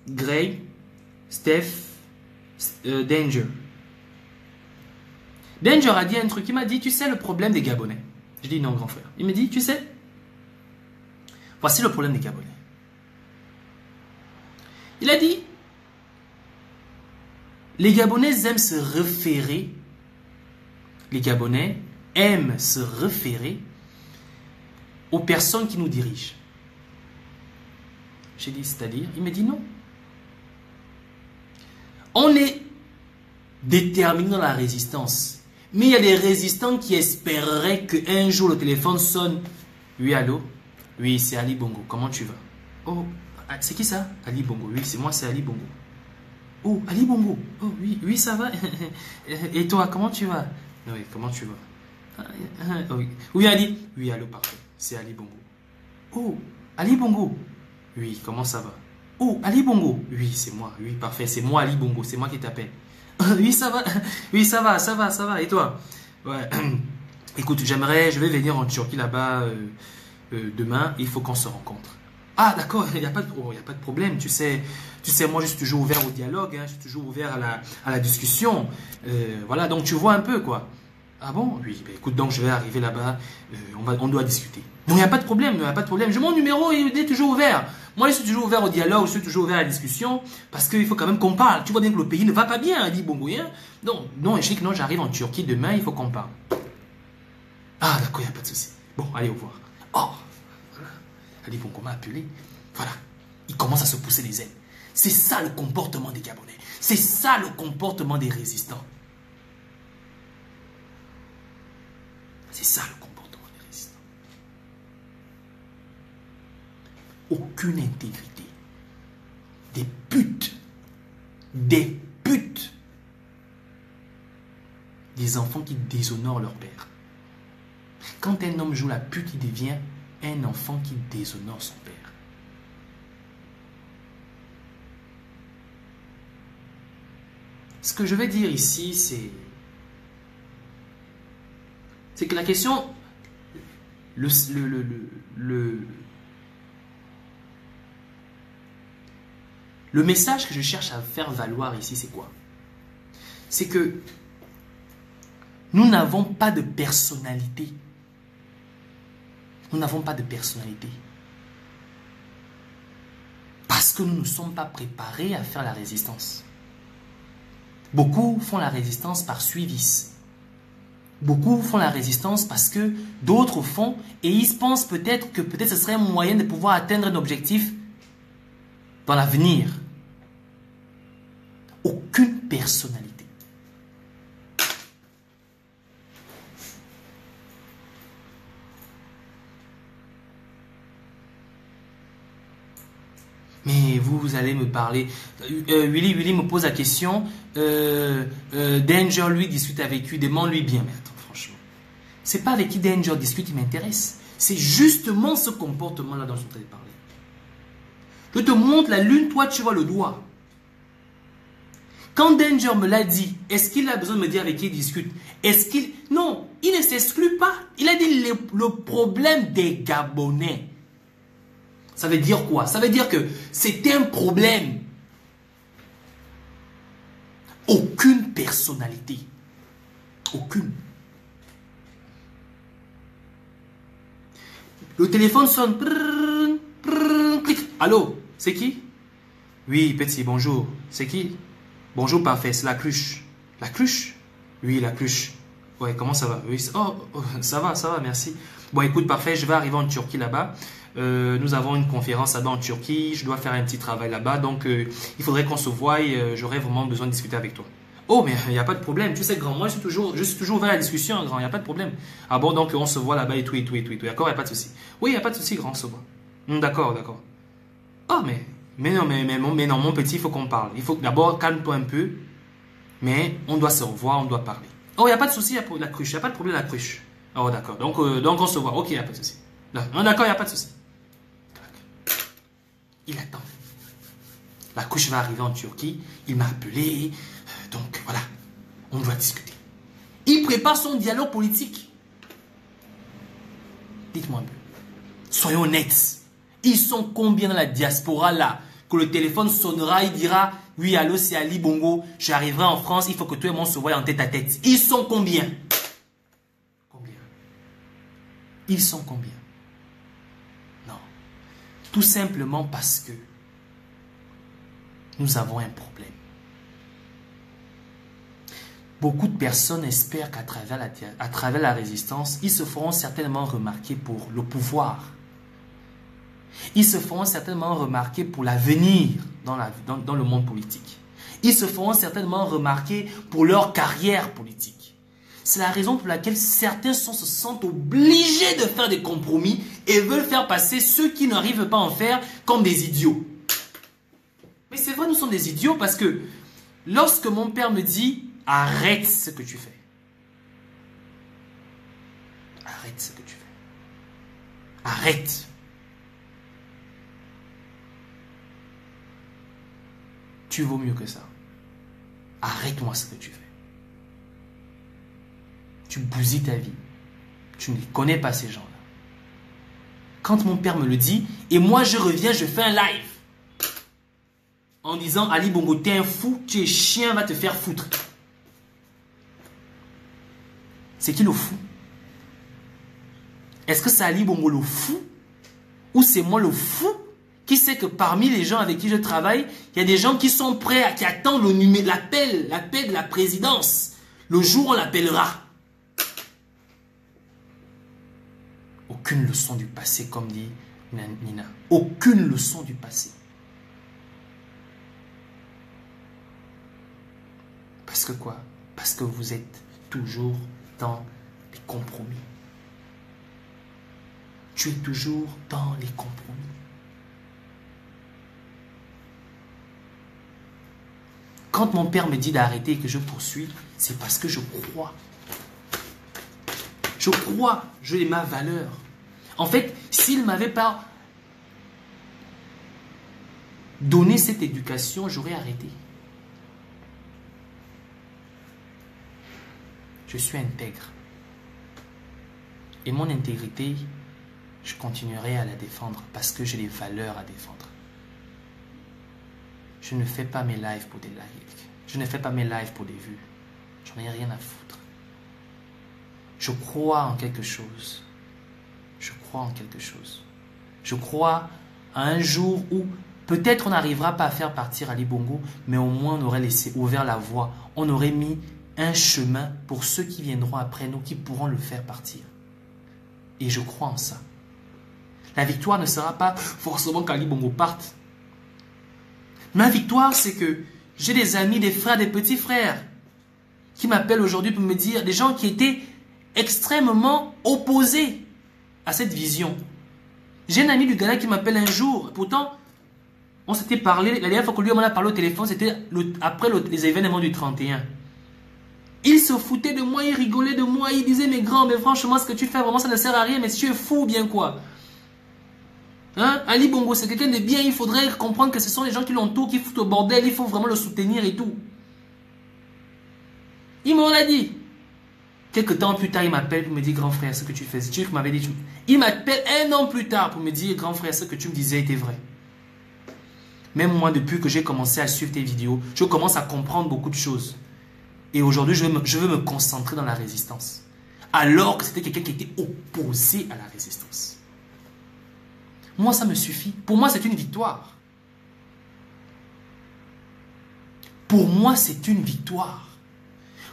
Greg, Steph, Danger. Danger a dit un truc, il m'a dit, tu sais le problème des Gabonais? Je dis non, grand frère. Il me dit, tu sais, voici le problème des Gabonais. a dit, les Gabonais aiment se référer, les Gabonais aiment se référer aux personnes qui nous dirigent. J'ai dit, c'est-à-dire, il me dit non. On est déterminé dans la résistance. Mais il y a des résistants qui espéreraient qu'un jour le téléphone sonne. Oui, allô? Oui, c'est Ali Bongo. Comment tu vas? Oh, c'est qui ça? Ali Bongo. Oui, c'est moi, c'est Ali Bongo. Oh, Ali Bongo. Oh, oui, oui, ça va. Et toi, comment tu vas? Oui, comment tu vas? Oui, oui, Ali. Oui, allô, parfait. C'est Ali Bongo. Oh, Ali Bongo. Oui, comment ça va? Oh, Ali Bongo. Oui, c'est moi. Oui, parfait. C'est moi, Ali Bongo. C'est moi qui t'appelle. Oui, ça va. Oui, ça va, ça va, ça va. Et toi? Ouais. Écoute, je vais venir en Turquie là-bas demain. Il faut qu'on se rencontre. Ah, d'accord, il n'y a pas de problème. Tu sais, moi, je suis toujours ouvert au dialogue. Hein, je suis toujours ouvert à la discussion. Voilà, donc tu vois un peu, quoi. Ah bon? Oui, ben, écoute, donc je vais arriver là-bas. On doit discuter. Non, il n'y a pas de problème, il n'y a pas de problème. Mon numéro, il est toujours ouvert. Moi, je suis toujours ouvert au dialogue, je suis toujours ouvert à la discussion, parce qu'il faut quand même qu'on parle. Tu vois bien que le pays ne va pas bien, dit Bongoyen. Non, je sais que non, j'arrive en Turquie demain, il faut qu'on parle. Ah, d'accord, il n'y a pas de souci. Bon, allez, au revoir. Oh, voilà. Ali Bongo m'a appelé. Voilà. Il commence à se pousser les ailes. C'est ça le comportement des Gabonais. C'est ça le comportement des résistants. C'est ça le comportement des résistants. Aucune intégrité. Des putes. Des putes. Des enfants qui déshonorent leur père. Quand un homme joue la pute, il devient un enfant qui déshonore son père. Ce que je vais dire ici, c'est que la question, le message que je cherche à faire valoir ici, c'est quoi? C'est que nous n'avons pas de personnalité. Nous n'avons pas de personnalité. Parce que nous ne sommes pas préparés à faire la résistance. Beaucoup font la résistance par suivis. Beaucoup font la résistance parce que d'autres font et ils pensent peut-être que ce serait un moyen de pouvoir atteindre un objectif dans l'avenir. Aucune personnalité. Mais vous allez me parler. Willy me pose la question. Danger, lui, discute avec lui. Demande-lui bien. Mais attends, franchement. C'est pas avec qui Danger discute qui m'intéresse. C'est justement ce comportement-là dont je voudrais parler. Je te montre la lune, toi, tu vois le doigt. Quand Danger me l'a dit, est-ce qu'il a besoin de me dire avec qui il discute? Non, il ne s'exclut pas. Il a dit le problème des Gabonais. Ça veut dire quoi? Ça veut dire que c'est un problème. Aucune personnalité. Aucune. Le téléphone sonne. Allô? C'est qui? Oui, petit, bonjour. C'est qui? Bonjour, parfait. C'est la cruche. La cruche? Oui, la cruche. Ouais, comment ça va? Oui, ça va, merci. Bon, écoute, parfait. Je vais arriver en Turquie là-bas. Nous avons une conférence là-bas en Turquie. Je dois faire un petit travail là-bas. Donc, il faudrait qu'on se voie. J'aurais vraiment besoin de discuter avec toi. Oh, mais il n'y a pas de problème. Tu sais, grand, moi, je suis toujours ouvert à la discussion, grand. Il n'y a pas de problème. Ah bon, donc, on se voit là-bas et tout. D'accord, il n'y a pas de souci. Oui, il n'y a pas de souci, grand, on se voit. D'accord. Oh, mais non, mon petit, il faut qu'on parle. Il faut d'abord, calme-toi un peu. Mais on doit se revoir, on doit parler. Oh, il n'y a pas de souci pour la cruche. Il n'y a pas de problème la cruche. Oh, d'accord. Donc, on se voit. Ok, il n'y a pas de souci. Non, d'accord, il n'y a pas de souci. Il attend. La couche va arriver en Turquie. Il m'a appelé. Donc, voilà. On doit discuter. Il prépare son dialogue politique. Dites-moi un peu. Soyons honnêtes. Ils sont combien dans la diaspora là? Que le téléphone sonnera, il dira, oui, allô, c'est Ali Bongo. J'arriverai en France, il faut que toi et moi on se voie en tête à tête. Ils sont combien? Combien? Ils sont combien? Non. Tout simplement parce que nous avons un problème. Beaucoup de personnes espèrent qu'à travers la résistance, ils se feront certainement remarquer pour le pouvoir. Ils se feront certainement remarquer pour l'avenir dans le monde politique. Ils se feront certainement remarquer pour leur carrière politique. C'est la raison pour laquelle certains se sentent obligés de faire des compromis et veulent faire passer ceux qui n'arrivent pas à en faire comme des idiots. Mais c'est vrai, nous sommes des idiots parce que lorsque mon père me dit « Arrête ce que tu fais ». Arrête ce que tu fais. Arrête. Tu vaux mieux que ça. Arrête-moi ce que tu fais. Tu bousilles ta vie. Tu ne connais pas ces gens-là. Quand mon père me le dit, et moi je reviens, je fais un live. En disant, Ali Bongo, t'es un fou, tu es chien, va te faire foutre. C'est qui le fou? Est-ce que c'est Ali Bongo le fou? Ou c'est moi le fou qui sait que parmi les gens avec qui je travaille, il y a des gens qui sont prêts, qui attendent l'appel de la présidence. Le jour où on l'appellera. Aucune leçon du passé, comme dit Nina. Aucune leçon du passé. Parce que quoi? Parce que vous êtes toujours dans les compromis. Tu es toujours dans les compromis. Quand mon père me dit d'arrêter et que je poursuis, c'est parce que je crois. Je crois, j'ai ma valeur. En fait, s'il ne m'avait pas donné cette éducation, j'aurais arrêté. Je suis intègre. Et mon intégrité, je continuerai à la défendre parce que j'ai des valeurs à défendre. Je ne fais pas mes lives pour des likes. Je ne fais pas mes lives pour des vues. J'en ai rien à foutre. Je crois en quelque chose. Je crois en quelque chose. Je crois à un jour où peut-être on n'arrivera pas à faire partir Ali Bongo, mais au moins on aurait laissé ouvert la voie. On aurait mis un chemin pour ceux qui viendront après nous, qui pourront le faire partir. Et je crois en ça. La victoire ne sera pas forcément qu'Ali Bongo parte. Ma victoire, c'est que j'ai des amis, des frères, des petits frères qui m'appellent aujourd'hui pour me dire, des gens qui étaient extrêmement opposés à cette vision. J'ai un ami du Ghana qui m'appelle un jour, pourtant, on s'était parlé, la dernière fois que lui m'en a parlé au téléphone, c'était après les événements du 31. Il se foutait de moi, il rigolait de moi, il disait, mais grand, mais franchement, ce que tu fais, vraiment, ça ne sert à rien, mais tu es fou ou bien quoi? Hein? Ali Bongo, c'est quelqu'un de bien, il faudrait comprendre que ce sont les gens qui l'entourent, qui foutent au bordel, il faut vraiment le soutenir et tout. Il m'en a dit. Quelques temps plus tard, il m'appelle pour me dire, grand frère, ce que tu fais, c'est tu qui m'avais dit. Il m'appelle un an plus tard pour me dire, grand frère, ce que tu me disais était vrai. Même moi, depuis que j'ai commencé à suivre tes vidéos, je commence à comprendre beaucoup de choses. Et aujourd'hui, je veux me concentrer dans la résistance. Alors que c'était quelqu'un qui était opposé à la résistance. Moi, ça me suffit. Pour moi, c'est une victoire. Pour moi, c'est une victoire.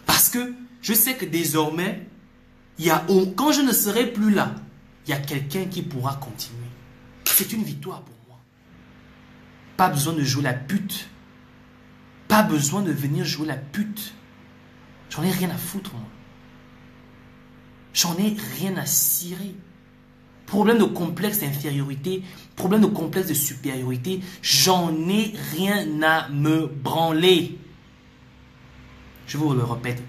Parce que je sais que désormais, quand je ne serai plus là, il y a quelqu'un qui pourra continuer. C'est une victoire pour moi. Pas besoin de jouer la pute. Pas besoin de venir jouer la pute. J'en ai rien à foutre, moi. J'en ai rien à cirer. Problème de complexe d'infériorité, problème de complexe de supériorité, j'en ai rien à me branler. Je vous le répète,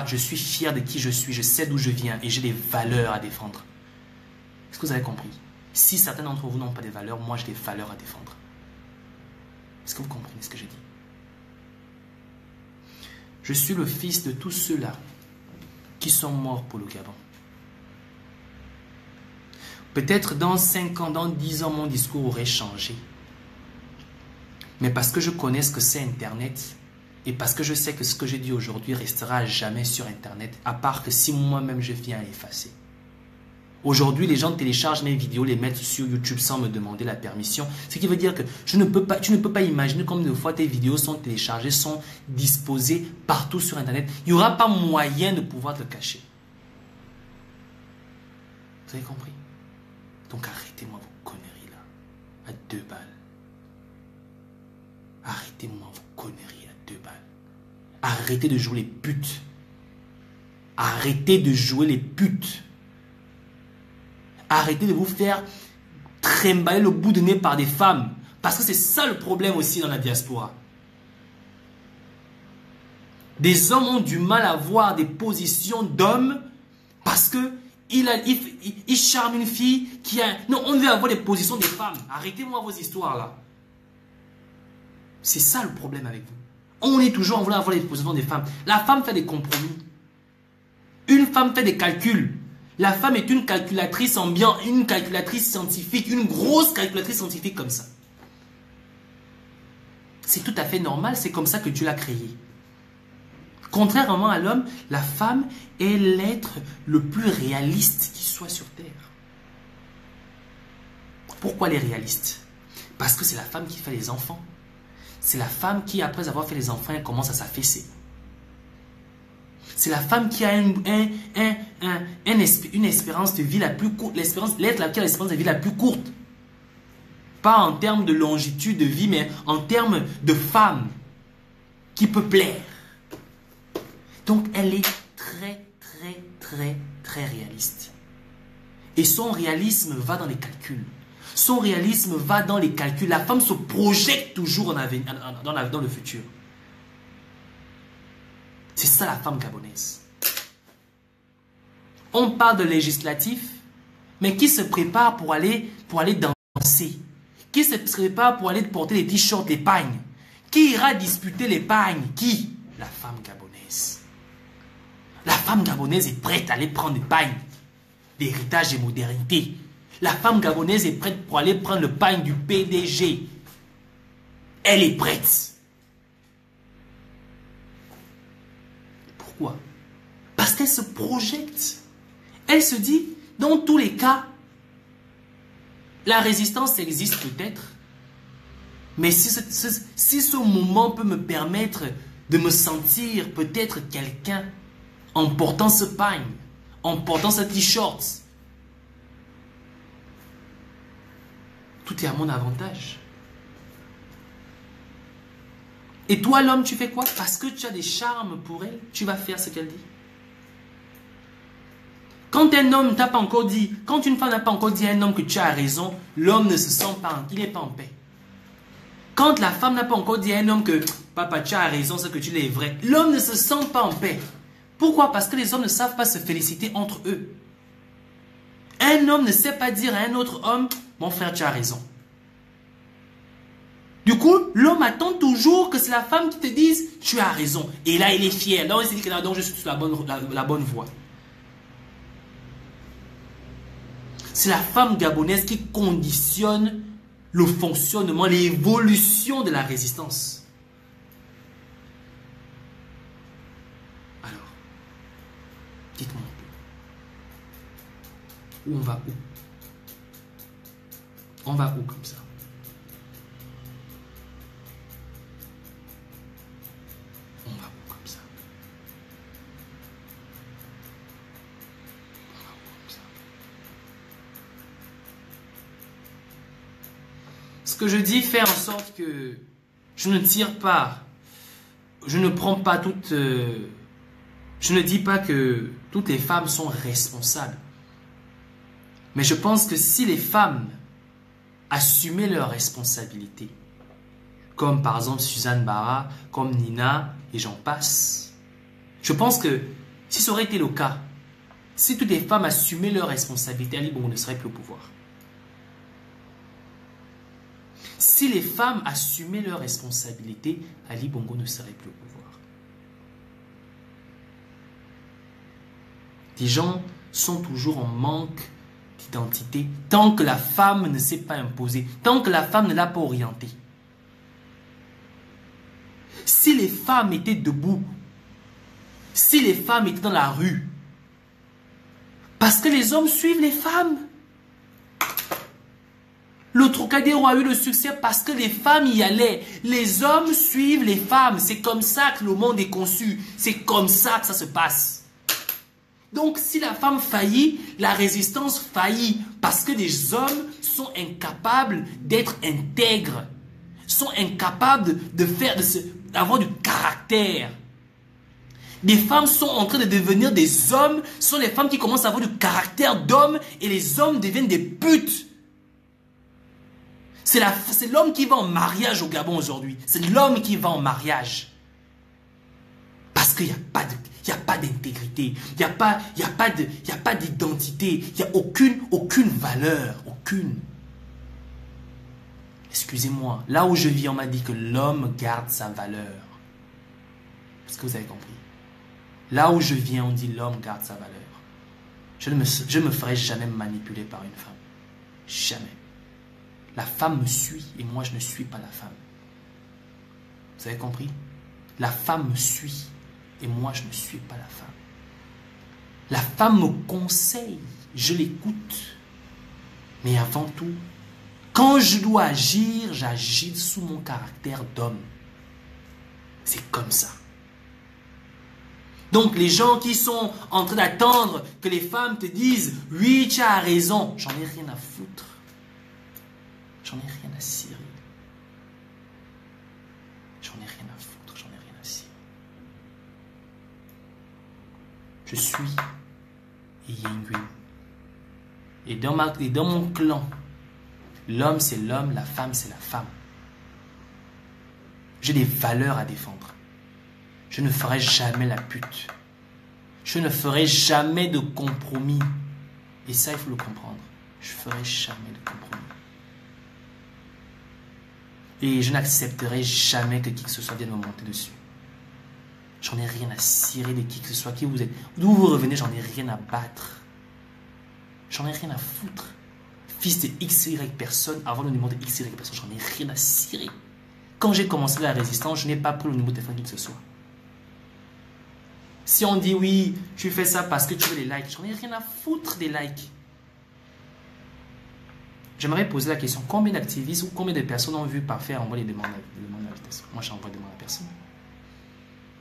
je suis fier de qui je suis, je sais d'où je viens et j'ai des valeurs à défendre. Est-ce que vous avez compris? Si certains d'entre vous n'ont pas des valeurs, moi j'ai des valeurs à défendre. Est-ce que vous comprenez ce que je dis? Je suis le fils de tous ceux-là qui sont morts pour le Gabon. Peut-être dans 5 ans, dans 10 ans, mon discours aurait changé. Mais parce que je connais ce que c'est Internet et parce que je sais que ce que j'ai dit aujourd'hui restera à jamais sur Internet, à part que si moi-même je viens à effacer. Aujourd'hui, les gens téléchargent mes vidéos, les mettent sur YouTube sans me demander la permission. Ce qui veut dire que tu ne peux pas imaginer combien de fois tes vidéos sont téléchargées, sont disposées partout sur Internet. Il n'y aura pas moyen de pouvoir te cacher. Vous avez compris? Donc arrêtez-moi vos conneries là, à 2 balles. Arrêtez-moi vos conneries à 2 balles. Arrêtez de jouer les putes. Arrêtez de jouer les putes. Arrêtez de vous faire trimballer le bout de nez par des femmes. Parce que c'est ça le problème aussi dans la diaspora. Des hommes ont du mal à avoir des positions d'hommes parce que il charme une fille qui a... Non, on veut avoir des positions des femmes. Arrêtez-moi vos histoires là. C'est ça le problème avec vous. On est toujours en voulant avoir les positions des femmes. La femme fait des compromis. Une femme fait des calculs. La femme est une calculatrice ambiante, une calculatrice scientifique, une grosse calculatrice scientifique comme ça. C'est tout à fait normal, c'est comme ça que Dieu l'a créée. Contrairement à l'homme, la femme est l'être le plus réaliste qui soit sur Terre. Pourquoi elle est réaliste? Parce que c'est la femme qui fait les enfants. C'est la femme qui, après avoir fait les enfants, elle commence à s'affaisser. C'est la femme qui a une espérance de vie la plus courte. L'être qui a l'espérance de vie la plus courte. Pas en termes de longitude de vie, mais en termes de femme qui peut plaire. Donc, elle est très réaliste. Et son réalisme va dans les calculs. Son réalisme va dans les calculs. La femme se projette toujours dans le futur. C'est ça la femme gabonaise. On parle de législatif, mais qui se prépare pour aller danser? Qui se prépare pour aller porter les t-shirts, les pagnes? Qui ira disputer les pagnes? Qui? La femme gabonaise. La femme gabonaise est prête à aller prendre des pagnes d'héritage et modernité. La femme gabonaise est prête pour aller prendre le pagne du PDG. Elle est prête. Pourquoi? Parce qu'elle se projette. Elle se dit, dans tous les cas, la résistance existe peut-être, mais si ce moment peut me permettre de me sentir peut-être quelqu'un en portant ce pagne, en portant ce t-shirt, tout est à mon avantage. Et toi, l'homme, tu fais quoi? Parce que tu as des charmes pour elle, tu vas faire ce qu'elle dit. Quand un homme t'a pas encore dit, quand une femme n'a pas encore dit à un homme que tu as raison, l'homme ne se sent pas, il n'est pas en paix. Quand la femme n'a pas encore dit à un homme que papa, tu as raison, ce que tu dis est vrai, l'homme ne se sent pas en paix. Pourquoi? Parce que les hommes ne savent pas se féliciter entre eux. Un homme ne sait pas dire à un autre homme, mon frère, tu as raison. Du coup, l'homme attend toujours que c'est la femme qui te dise, tu as raison. Et là, il est fier. Là, il se dit que là, donc, je suis sur la bonne voie. C'est la femme gabonaise qui conditionne le fonctionnement, l'évolution de la résistance. Alors, dites-moi un peu. Où on va où? On va où comme ça? On va où comme ça? On va où comme ça? Ce que je dis fait en sorte que je ne tire pas, je ne prends pas toutes, je ne dis pas que toutes les femmes sont responsables. Mais je pense que si les femmes assumaient leurs responsabilités, comme par exemple Suzanne Bara, comme Nina et j'en passe, je pense que si ça aurait été le cas, si toutes les femmes assumaient leurs responsabilités, Ali Bongo ne serait plus au pouvoir. Si les femmes assumaient leurs responsabilités, Ali Bongo ne serait plus au pouvoir. Les gens sont toujours en manque d'identité tant que la femme ne s'est pas imposée, tant que la femme ne l'a pas orientée. Si les femmes étaient debout, si les femmes étaient dans la rue, Parce que les hommes suivent les femmes. Le Trocadéro a eu le succès parce que les femmes y allaient. Les hommes suivent les femmes. C'est comme ça que le monde est conçu. C'est comme ça que ça se passe. Donc, si la femme faillit, la résistance faillit. Parce que les hommes sont incapables d'être intègres. Sont incapables d'avoir du caractère. Les femmes sont en train de devenir des hommes. Ce sont les femmes qui commencent à avoir du caractère d'homme. Et les hommes deviennent des putes. C'est l'homme qui va en mariage au Gabon aujourd'hui. C'est l'homme qui va en mariage. Parce qu'il n'y a pas d'intégrité. Il n'y a pas d'identité. Il n'y a aucune valeur. Aucune. Excusez-moi. Là où je vis, on m'a dit que l'homme garde sa valeur. Est-ce que vous avez compris? Là où je viens, on dit l'homme garde sa valeur. Je ne me ferai jamais manipuler par une femme. Jamais. La femme me suit et moi je ne suis pas la femme. Vous avez compris? La femme me suit et moi je ne suis pas la femme. La femme me conseille, je l'écoute. Mais avant tout, quand je dois agir, j'agis sous mon caractère d'homme. C'est comme ça. Donc les gens qui sont en train d'attendre que les femmes te disent « Oui, tu as raison », j'en ai rien à foutre. J'en ai rien à cirer. J'en ai rien à foutre, j'en ai rien à cirer. Je suis Yenguin. Et dans mon clan, l'homme c'est l'homme, la femme c'est la femme. J'ai des valeurs à défendre. Je ne ferai jamais la pute. Je ne ferai jamais de compromis. Et ça, il faut le comprendre. Je ne ferai jamais de compromis. Et je n'accepterai jamais que qui que ce soit vienne me monter dessus. J'en ai rien à cirer de qui que ce soit. Qui vous êtes, d'où vous revenez, j'en ai rien à battre. J'en ai rien à foutre. Fils de XY personne, avant le numéro de XY personne, j'en ai rien à cirer. Quand j'ai commencé la résistance, je n'ai pas pris le numéro de téléphone qui que ce soit. Si on dit oui, tu fais ça parce que tu veux les likes, j'en ai rien à foutre des likes. J'aimerais poser la question, combien d'activistes ou combien de personnes ont vu parfait envoyer des demandes d'invitation? Moi, j'envoie des demandes à personne.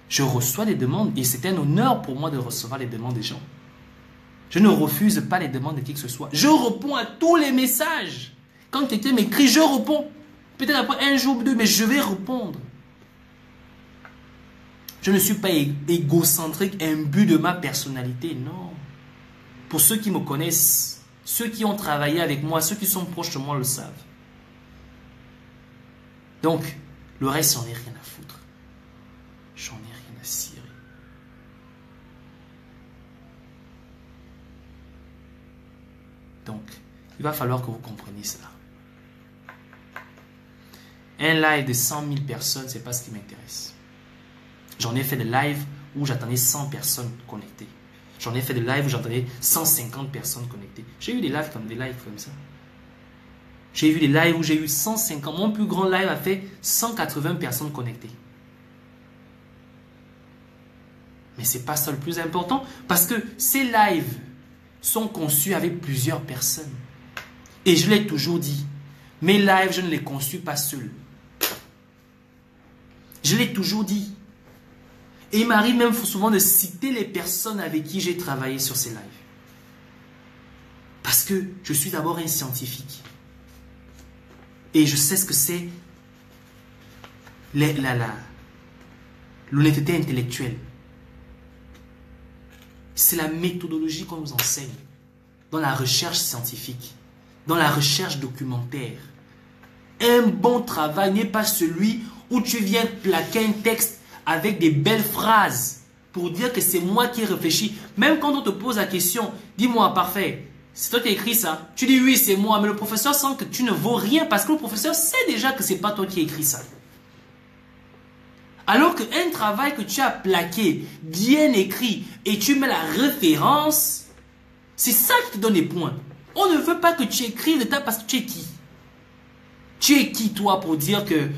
Je reçois des demandes et c'est un honneur pour moi de recevoir les demandes des gens. Je ne refuse pas les demandes de qui que ce soit. Je réponds à tous les messages. Quand quelqu'un m'écrit, je réponds. Peut-être après un jour ou deux, mais je vais répondre. Je ne suis pas égocentrique, imbu de ma personnalité, non. Pour ceux qui me connaissent, ceux qui ont travaillé avec moi, ceux qui sont proches de moi le savent. Donc, le reste, j'en ai rien à foutre. J'en ai rien à cirer. Donc, il va falloir que vous compreniez cela. Un live de 100 000 personnes, ce n'est pas ce qui m'intéresse. J'en ai fait des lives où j'attendais 100 personnes connectées. J'en ai fait des lives où j'entendais 150 personnes connectées. J'ai eu des lives comme ça. J'ai vu des lives où j'ai eu 150. Mon plus grand live a fait 180 personnes connectées. Mais ce n'est pas ça le plus important. Parce que ces lives sont conçus avec plusieurs personnes. Et je l'ai toujours dit. Mes lives, je ne les conçus pas seul. Je l'ai toujours dit. Et il m'arrive même souvent de citer les personnes avec qui j'ai travaillé sur ces lives. Parce que je suis d'abord un scientifique. Et je sais ce que c'est l'honnêteté intellectuelle. C'est la méthodologie qu'on nous enseigne dans la recherche scientifique, dans la recherche documentaire. Un bon travail n'est pas celui où tu viens plaquer un texte avec des belles phrases pour dire que c'est moi qui ai réfléchi. Même quand on te pose la question, dis-moi, parfait, c'est toi qui as écrit ça. Tu dis oui, c'est moi, mais le professeur sent que tu ne vaux rien parce que le professeur sait déjà que c'est pas toi qui as écrit ça. Alors qu'un travail que tu as plaqué, bien écrit, et tu mets la référence, c'est ça qui te donne les points. On ne veut pas que tu écrives l'état parce que tu es qui? Tu es qui, toi, pour dire que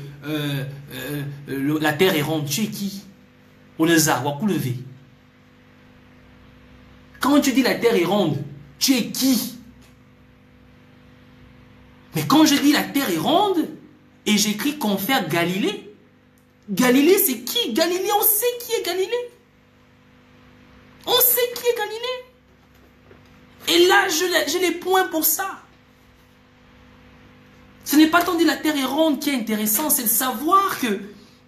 la terre est ronde? Tu es qui? On les a, ou levé. Quand tu dis la terre est ronde, tu es qui? Mais quand je dis la terre est ronde, et j'écris confère Galilée, Galilée c'est qui? Galilée, on sait qui est Galilée. On sait qui est Galilée. Et là, j'ai les points pour ça. Ce n'est pas tant dire la terre est ronde qui est intéressant, c'est de savoir que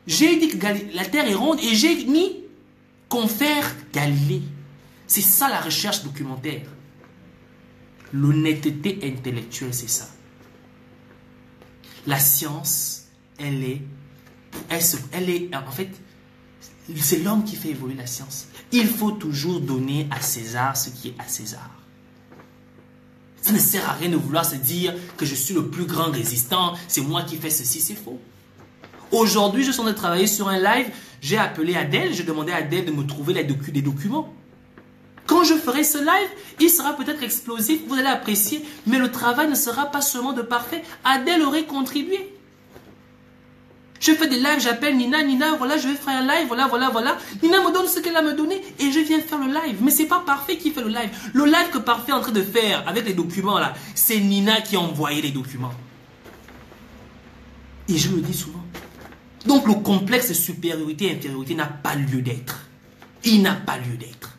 j'ai dit que la terre est ronde et j'ai mis confère Galilée. C'est ça la recherche documentaire. L'honnêteté intellectuelle, c'est ça. La science, elle est en fait, c'est l'homme qui fait évoluer la science. Il faut toujours donner à César ce qui est à César. Ça ne sert à rien de vouloir se dire que je suis le plus grand résistant, c'est moi qui fais ceci, c'est faux. Aujourd'hui, je suis en train de travailler sur un live, j'ai appelé Adèle, j'ai demandé à Adèle de me trouver des documents. Quand je ferai ce live, il sera peut-être explosif, vous allez apprécier, mais le travail ne sera pas seulement de parfait. Adèle aurait contribué. Je fais des lives, j'appelle Nina, Nina, voilà, je vais faire un live, voilà. Nina me donne ce qu'elle a me donné et je viens faire le live. Mais c'est pas Parfait qui fait le live. Le live que Parfait est en train de faire avec les documents là, c'est Nina qui a envoyé les documents. Et je le dis souvent. Donc le complexe de supériorité et infériorité n'a pas lieu d'être. Il n'a pas lieu d'être.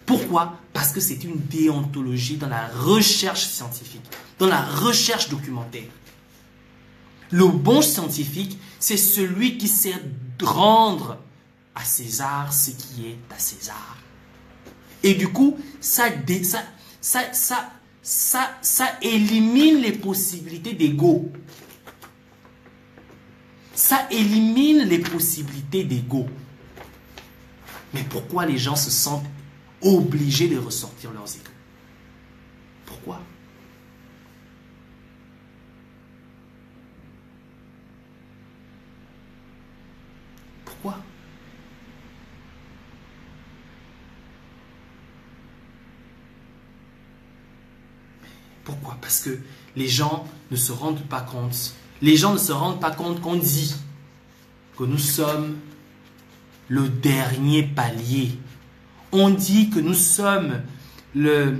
Pourquoi? Parce que c'est une déontologie dans la recherche scientifique, dans la recherche documentaire. Le bon scientifique, c'est celui qui sait rendre à César ce qui est à César. Et du coup, ça élimine les possibilités d'ego. Ça élimine les possibilités d'ego. Mais pourquoi les gens se sentent obligés de ressortir leurs égos? Pourquoi? Pourquoi? Pourquoi? Parce que les gens ne se rendent pas compte. Les gens ne se rendent pas compte qu'on dit que nous sommes le dernier palier. On dit que nous sommes le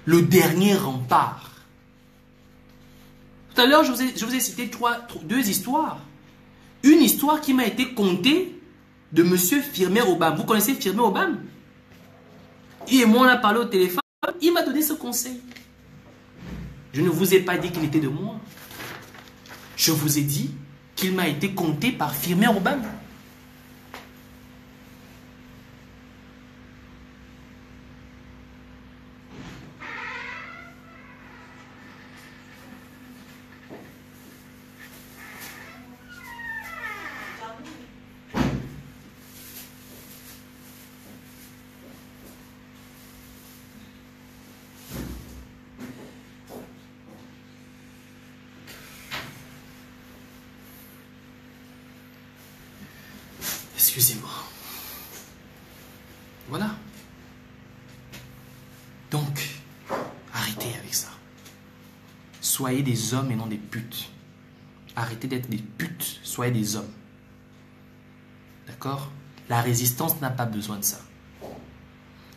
dernier rempart. Tout à l'heure, je vous ai cité deux histoires. Une histoire qui m'a été contée de monsieur Firmin Aubame. Vous connaissez Firmin Aubame? Et moi, on a parlé au téléphone. Il m'a donné ce conseil. Je ne vous ai pas dit qu'il était de moi. Je vous ai dit qu'il m'a été conté par Firmin Aubame. Excusez-moi. Voilà. Donc, arrêtez avec ça. Soyez des hommes et non des putes. Arrêtez d'être des putes, soyez des hommes. D'accord? La résistance n'a pas besoin de ça.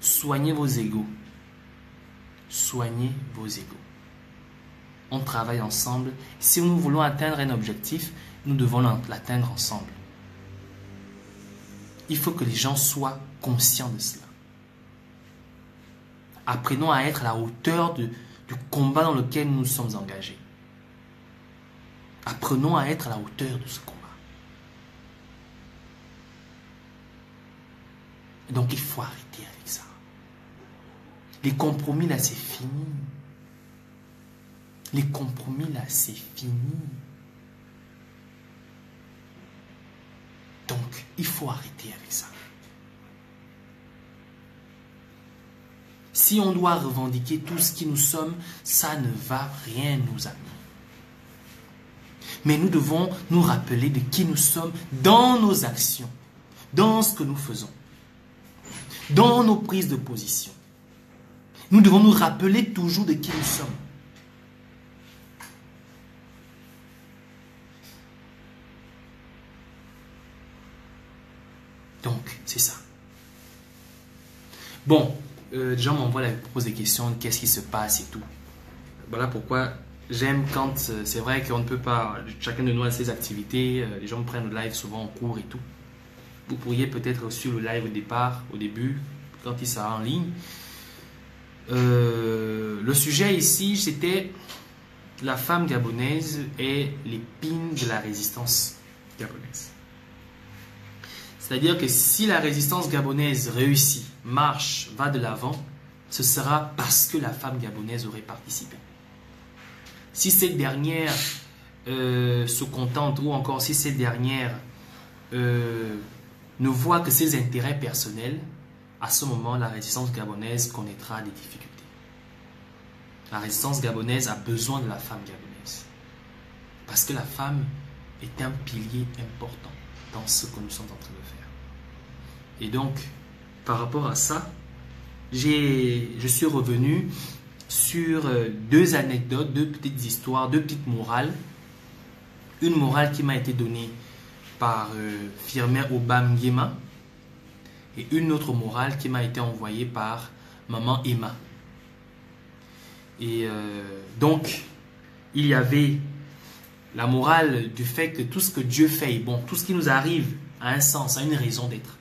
Soignez vos égos. Soignez vos égos. On travaille ensemble. Si nous voulons atteindre un objectif, nous devons l'atteindre ensemble. Il faut que les gens soient conscients de cela. Apprenons à être à la hauteur du combat dans lequel nous nous sommes engagés. Apprenons à être à la hauteur de ce combat. Donc il faut arrêter avec ça. Les compromis là, c'est fini. Les compromis là, c'est fini. Donc, il faut arrêter avec ça. Si on doit revendiquer tout ce qui nous sommes, ça ne va rien nous amener. Mais nous devons nous rappeler de qui nous sommes dans nos actions, dans ce que nous faisons, dans nos prises de position. Nous devons nous rappeler toujours de qui nous sommes. Donc, c'est ça. Bon, les gens m'envoient, posent des questions, qu'est-ce qui se passe et tout. Voilà pourquoi j'aime quand, c'est vrai qu'on ne peut pas, chacun de nous a ses activités, les gens prennent le live souvent en cours et tout. Vous pourriez peut-être suivre le live au début, quand il sera en ligne. Le sujet ici, c'était la femme gabonaise et l'épine de la résistance gabonaise. C'est-à-dire que si la résistance gabonaise réussit, marche, va de l'avant, ce sera parce que la femme gabonaise aurait participé. Si cette dernière se contente, ou encore si cette dernière ne voit que ses intérêts personnels, à ce moment, la résistance gabonaise connaîtra des difficultés. La résistance gabonaise a besoin de la femme gabonaise. Parce que la femme est un pilier important dans ce que nous sommes en train de faire. Et donc, par rapport à ça, je suis revenu sur deux anecdotes, deux petites histoires, deux petites morales. Une morale qui m'a été donnée par Firmin Obam-Guéma et une autre morale qui m'a été envoyée par maman Emma. Et donc, il y avait la morale du fait que tout ce que Dieu fait est bon, tout ce qui nous arrive a un sens, a une raison d'être.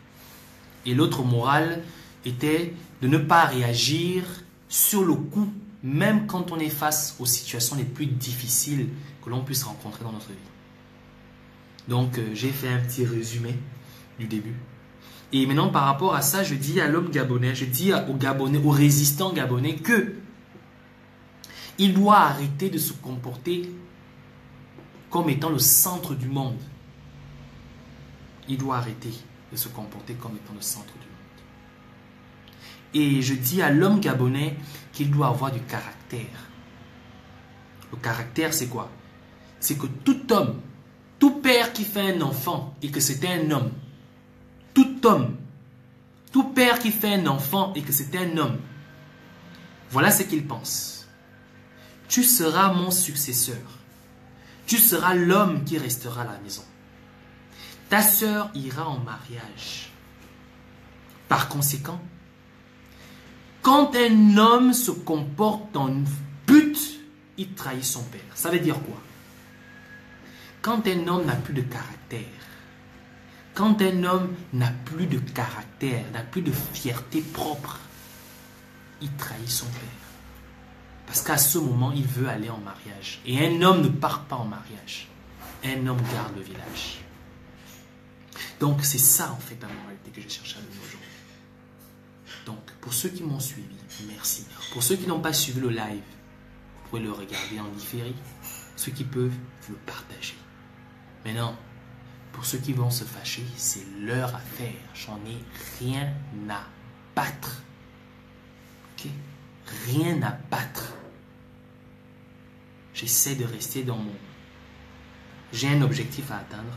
Et l'autre morale était de ne pas réagir sur le coup, même quand on est face aux situations les plus difficiles que l'on puisse rencontrer dans notre vie. Donc, j'ai fait un petit résumé du début. Et maintenant, par rapport à ça, je dis à l'homme gabonais, je dis aux Gabonais, aux résistants gabonais que il doit arrêter de se comporter comme étant le centre du monde. Il doit arrêter de se comporter comme étant le centre du monde. Et je dis à l'homme gabonais qu'il doit avoir du caractère. Le caractère, c'est quoi? C'est que tout homme, tout père qui fait un enfant et que c'était un homme, tout homme, tout père qui fait un enfant et que c'était un homme, voilà ce qu'il pense. Tu seras mon successeur. Tu seras l'homme qui restera à la maison. Ta sœur ira en mariage. Par conséquent, quand un homme se comporte en pute, il trahit son père. Ça veut dire quoi? Quand un homme n'a plus de caractère, quand un homme n'a plus de caractère, n'a plus de fierté propre, il trahit son père. Parce qu'à ce moment, il veut aller en mariage. Et un homme ne part pas en mariage. Un homme garde le village. Donc, c'est ça, en fait, la moralité que je cherche à donner aujourd'hui. Donc, pour ceux qui m'ont suivi, merci. Pour ceux qui n'ont pas suivi le live, vous pouvez le regarder en différé. Ceux qui peuvent, vous le partagez. Maintenant, pour ceux qui vont se fâcher, c'est leur affaire. J'en ai rien à battre. Ok? Rien à battre. J'essaie de rester dans mon... J'ai un objectif à atteindre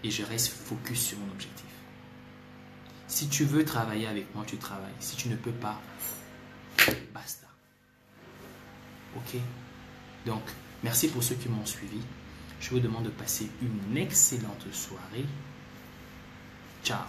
et je reste focus sur mon objectif. Si tu veux travailler avec moi, tu travailles. Si tu ne peux pas, basta. Ok? Donc, merci pour ceux qui m'ont suivi. Je vous demande de passer une excellente soirée. Ciao.